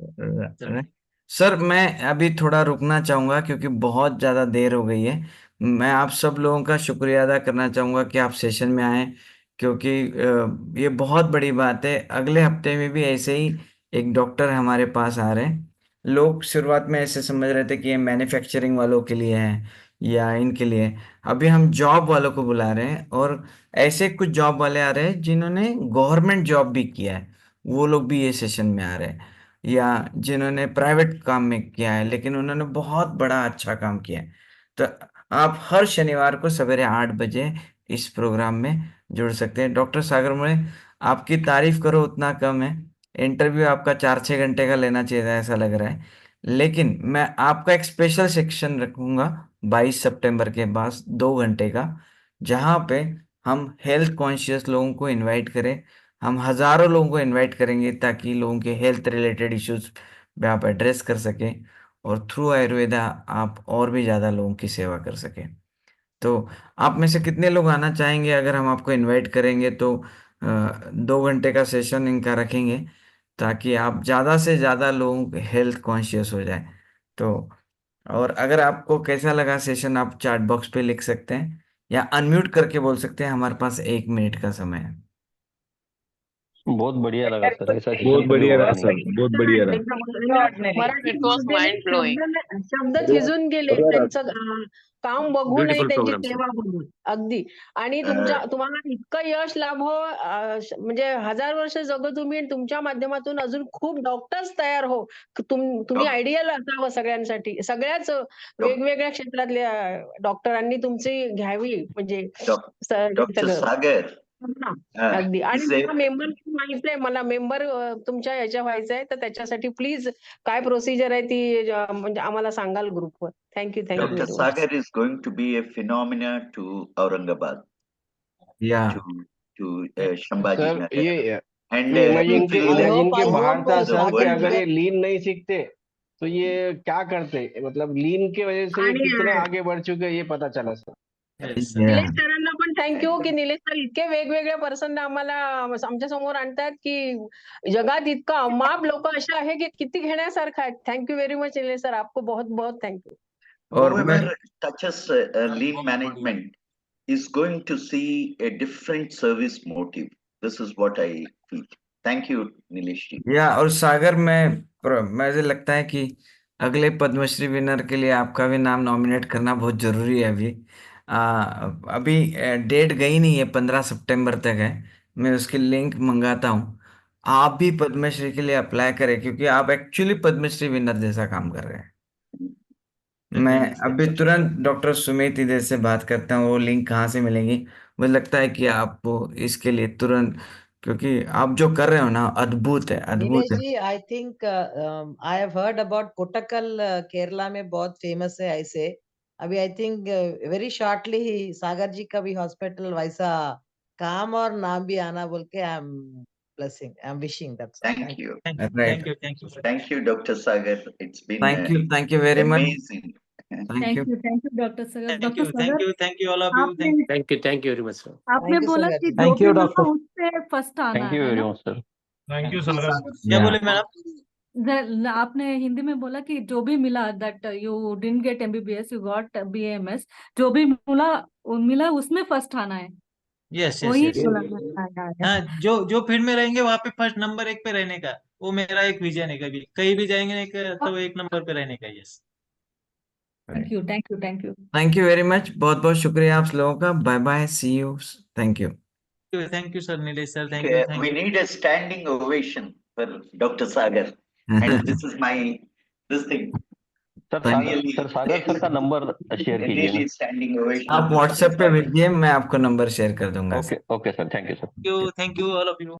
चलो। सर मैं अभी थोड़ा रुकना चाहूंगा क्योंकि बहुत ज़्यादा देर हो गई है. मैं आप सब लोगों का शुक्रिया अदा करना चाहूंगा कि आप सेशन में आए, क्योंकि ये बहुत बड़ी बात है. अगले हफ्ते में भी ऐसे ही एक डॉक्टर हमारे पास आ रहे हैं. लोग शुरुआत में ऐसे समझ रहे थे कि ये मैन्युफैक्चरिंग वालों के लिए है या इनके लिए. अभी हम जॉब वालों को बुला रहे हैं, और ऐसे कुछ जॉब वाले आ रहे हैं जिन्होंने गवर्नमेंट जॉब भी किया है, वो लोग भी ये सेशन में आ रहे हैं, या जिन्होंने प्राइवेट काम में किया है लेकिन उन्होंने बहुत बड़ा अच्छा काम किया है. तो आप हर शनिवार को सवेरे 8 बजे इस प्रोग्राम में जुड़ सकते हैं. डॉक्टर सागर मुळे, आपकी तारीफ करो उतना कम है. इंटरव्यू आपका 4-6 घंटे का लेना चाहिए था ऐसा लग रहा है, लेकिन मैं आपका एक स्पेशल सेक्शन रखूंगा 22 सितंबर के बाद 2 घंटे का, जहाँ पे हम हेल्थ कॉन्शियस लोगों को इनवाइट करें, हम हजारों लोगों को इनवाइट करेंगे ताकि लोगों के हेल्थ रिलेटेड इश्यूज पे आप एड्रेस कर सकें और थ्रू आयुर्वेदा आप और भी ज़्यादा लोगों की सेवा कर सकें। तो आप में से कितने लोग आना चाहेंगे? अगर हम आपको इनवाइट करेंगे तो 2 घंटे का सेशन इनका रखेंगे ताकि आप ज़्यादा से ज़्यादा लोग हेल्थ कॉन्शियस हो जाए। तो और अगर आपको कैसा लगा सेशन आप चैट बॉक्स पे लिख सकते हैं या अनम्यूट करके बोल सकते हैं। हमारे पास 1 मिनट का समय है। बहुत बढ़िया लगा सर, ऐसा बहुत सेशन कभी बढ़िया हुआ रहा नहीं। सर, बहुत बढ़िया रहा. Marathi It was mind blowing. शब्द थिजून गेले त्यांचं काम बघूनही ब्युटिफुल त्यांची प्रोग्राम सर. सेवा बघून अगदी. आणि तुम्हाला इतकं यश लाभो, म्हणजे 1000 वर्ष जगो तुम्ही आणि तुमच्या माध्यमातून अजून खूप डॉक्टर्स तयार हो. तुम्ही आयडियल असावं सगळ्यांसाठी. सगळ्याच वेगवेगळ्या क्षेत्रातल्या डॉक्टरांनी तुमची घ्यावी म्हणजे डॉक्टर सागर अगदी. आणि इसे मला मेंबर व्हायचंय, मला मेंबर तुमच्या ह्याच्या व्हायचंय, तर त्याच्यासाठी प्लीज काय प्रोसिजर आहे ती म्हणजे आम्हाला सांगाल ग्रुपवर. Thank you Dr. Very much. Sagar is going to be a phenomena to Aurangabad, Yeah. to Shambhaji sir Nagar, ये and इमेजिन के will इमेजिन के the बाहर था सर कि world अगर ये लीन नहीं सीखते तो ये क्या करते, मतलब लीन की वजह से ये आणि कितना आगे बढ़ चुके हैं ये पता चला सर. निलेश सरांना पण थँक्यू की निलेश सर इतके वेगवेगळ्या पर्सन आम्हाला आमच्या समोर आणतात की जगात इतका अमाप लोक असे आहे की किती घेण्यासारखं आहे. Thank you very much Nilesh sir, आपको बहुत बहुत थँक्यू. और मैं whoever touches lean management is going to see a different service motive. This is what I feel. Thank you, Nilesh ji. और सागर मुझे लगता है कि अगले पद्मश्री विनर के लिए आपका भी नाम नॉमिनेट करना बहुत जरूरी है। अभी डेट गई नहीं है, 15 सितंबर तक है। मैं उसकी लिंक मंगाता हूँ। आप भी पद्मश्री के लिए अप्लाई करें क्योंकि आप एक्चुअली पद्मश्री विनर जैसा काम कर रहे हैं। मैं अभी तुरंत डॉक्टर सुमित इधर से बात करता हूँ, वो लिंक कहाँ से मिलेंगी। मुझे लगता है कि आपको इसके लिए तुरंत, क्योंकि आप जो कर रहे हो ना अद्भुत है, अद्भुत नीलेश है। जी, I think I have heard about Kottakkal, Kerala में बहुत फेमस है ऐसे. अभी I think very shortly Sagar ji का भी हॉस्पिटल वैसा काम और नाम भी आना बोल के I am blessing. I'm wishing that. Thank you. Right. Thank you, Dr. Sagar. It's been Thank you very much. amazing. Thank you. Thank you doctor Sagar. Thank doctor you thank Sagar, you thank you all of you. आपने thank you very much sir. आपने Thank you, बोला Sagar कि जी. जो Thank भी you, मिला doctor. उससे फर्स्ट आना थैंक यू है वेरी ना. Much sir. Thank you sir. क्या Yeah. बोले मैडम? आपने हिंदी में बोला कि जो भी मिला that you didn't get MBBS, you got BMS. जो भी मिला उसमें फर्स्ट आना है. यस यस वही यस. बोला. हाँ, जो फील्ड में रहेंगे वहाँ पे फर्स्ट नंबर 1 पे रहने का, वो मेरा एक विजन है. कभी कहीं भी जाएंगे तो 1 नंबर पे रहने का. Yes. Thank you thank you thank you. Thank you very much. बहुत बहुत शुक्रिया आप लोगों का. Bye bye, see you. Thank you. Thank you sir Nilesh sir. Thank Okay, you. we need a standing ovation for Dr. Sagar. And this is this thing. Sir Really, Sagar sir का नंबर शेयर कीजिए ना. really standing ovation. आप व्हाट्सएप पे भेजिए, मैं आपको नंबर शेयर कर दूंगा। Okay sir, thank you sir. Thank you all of you.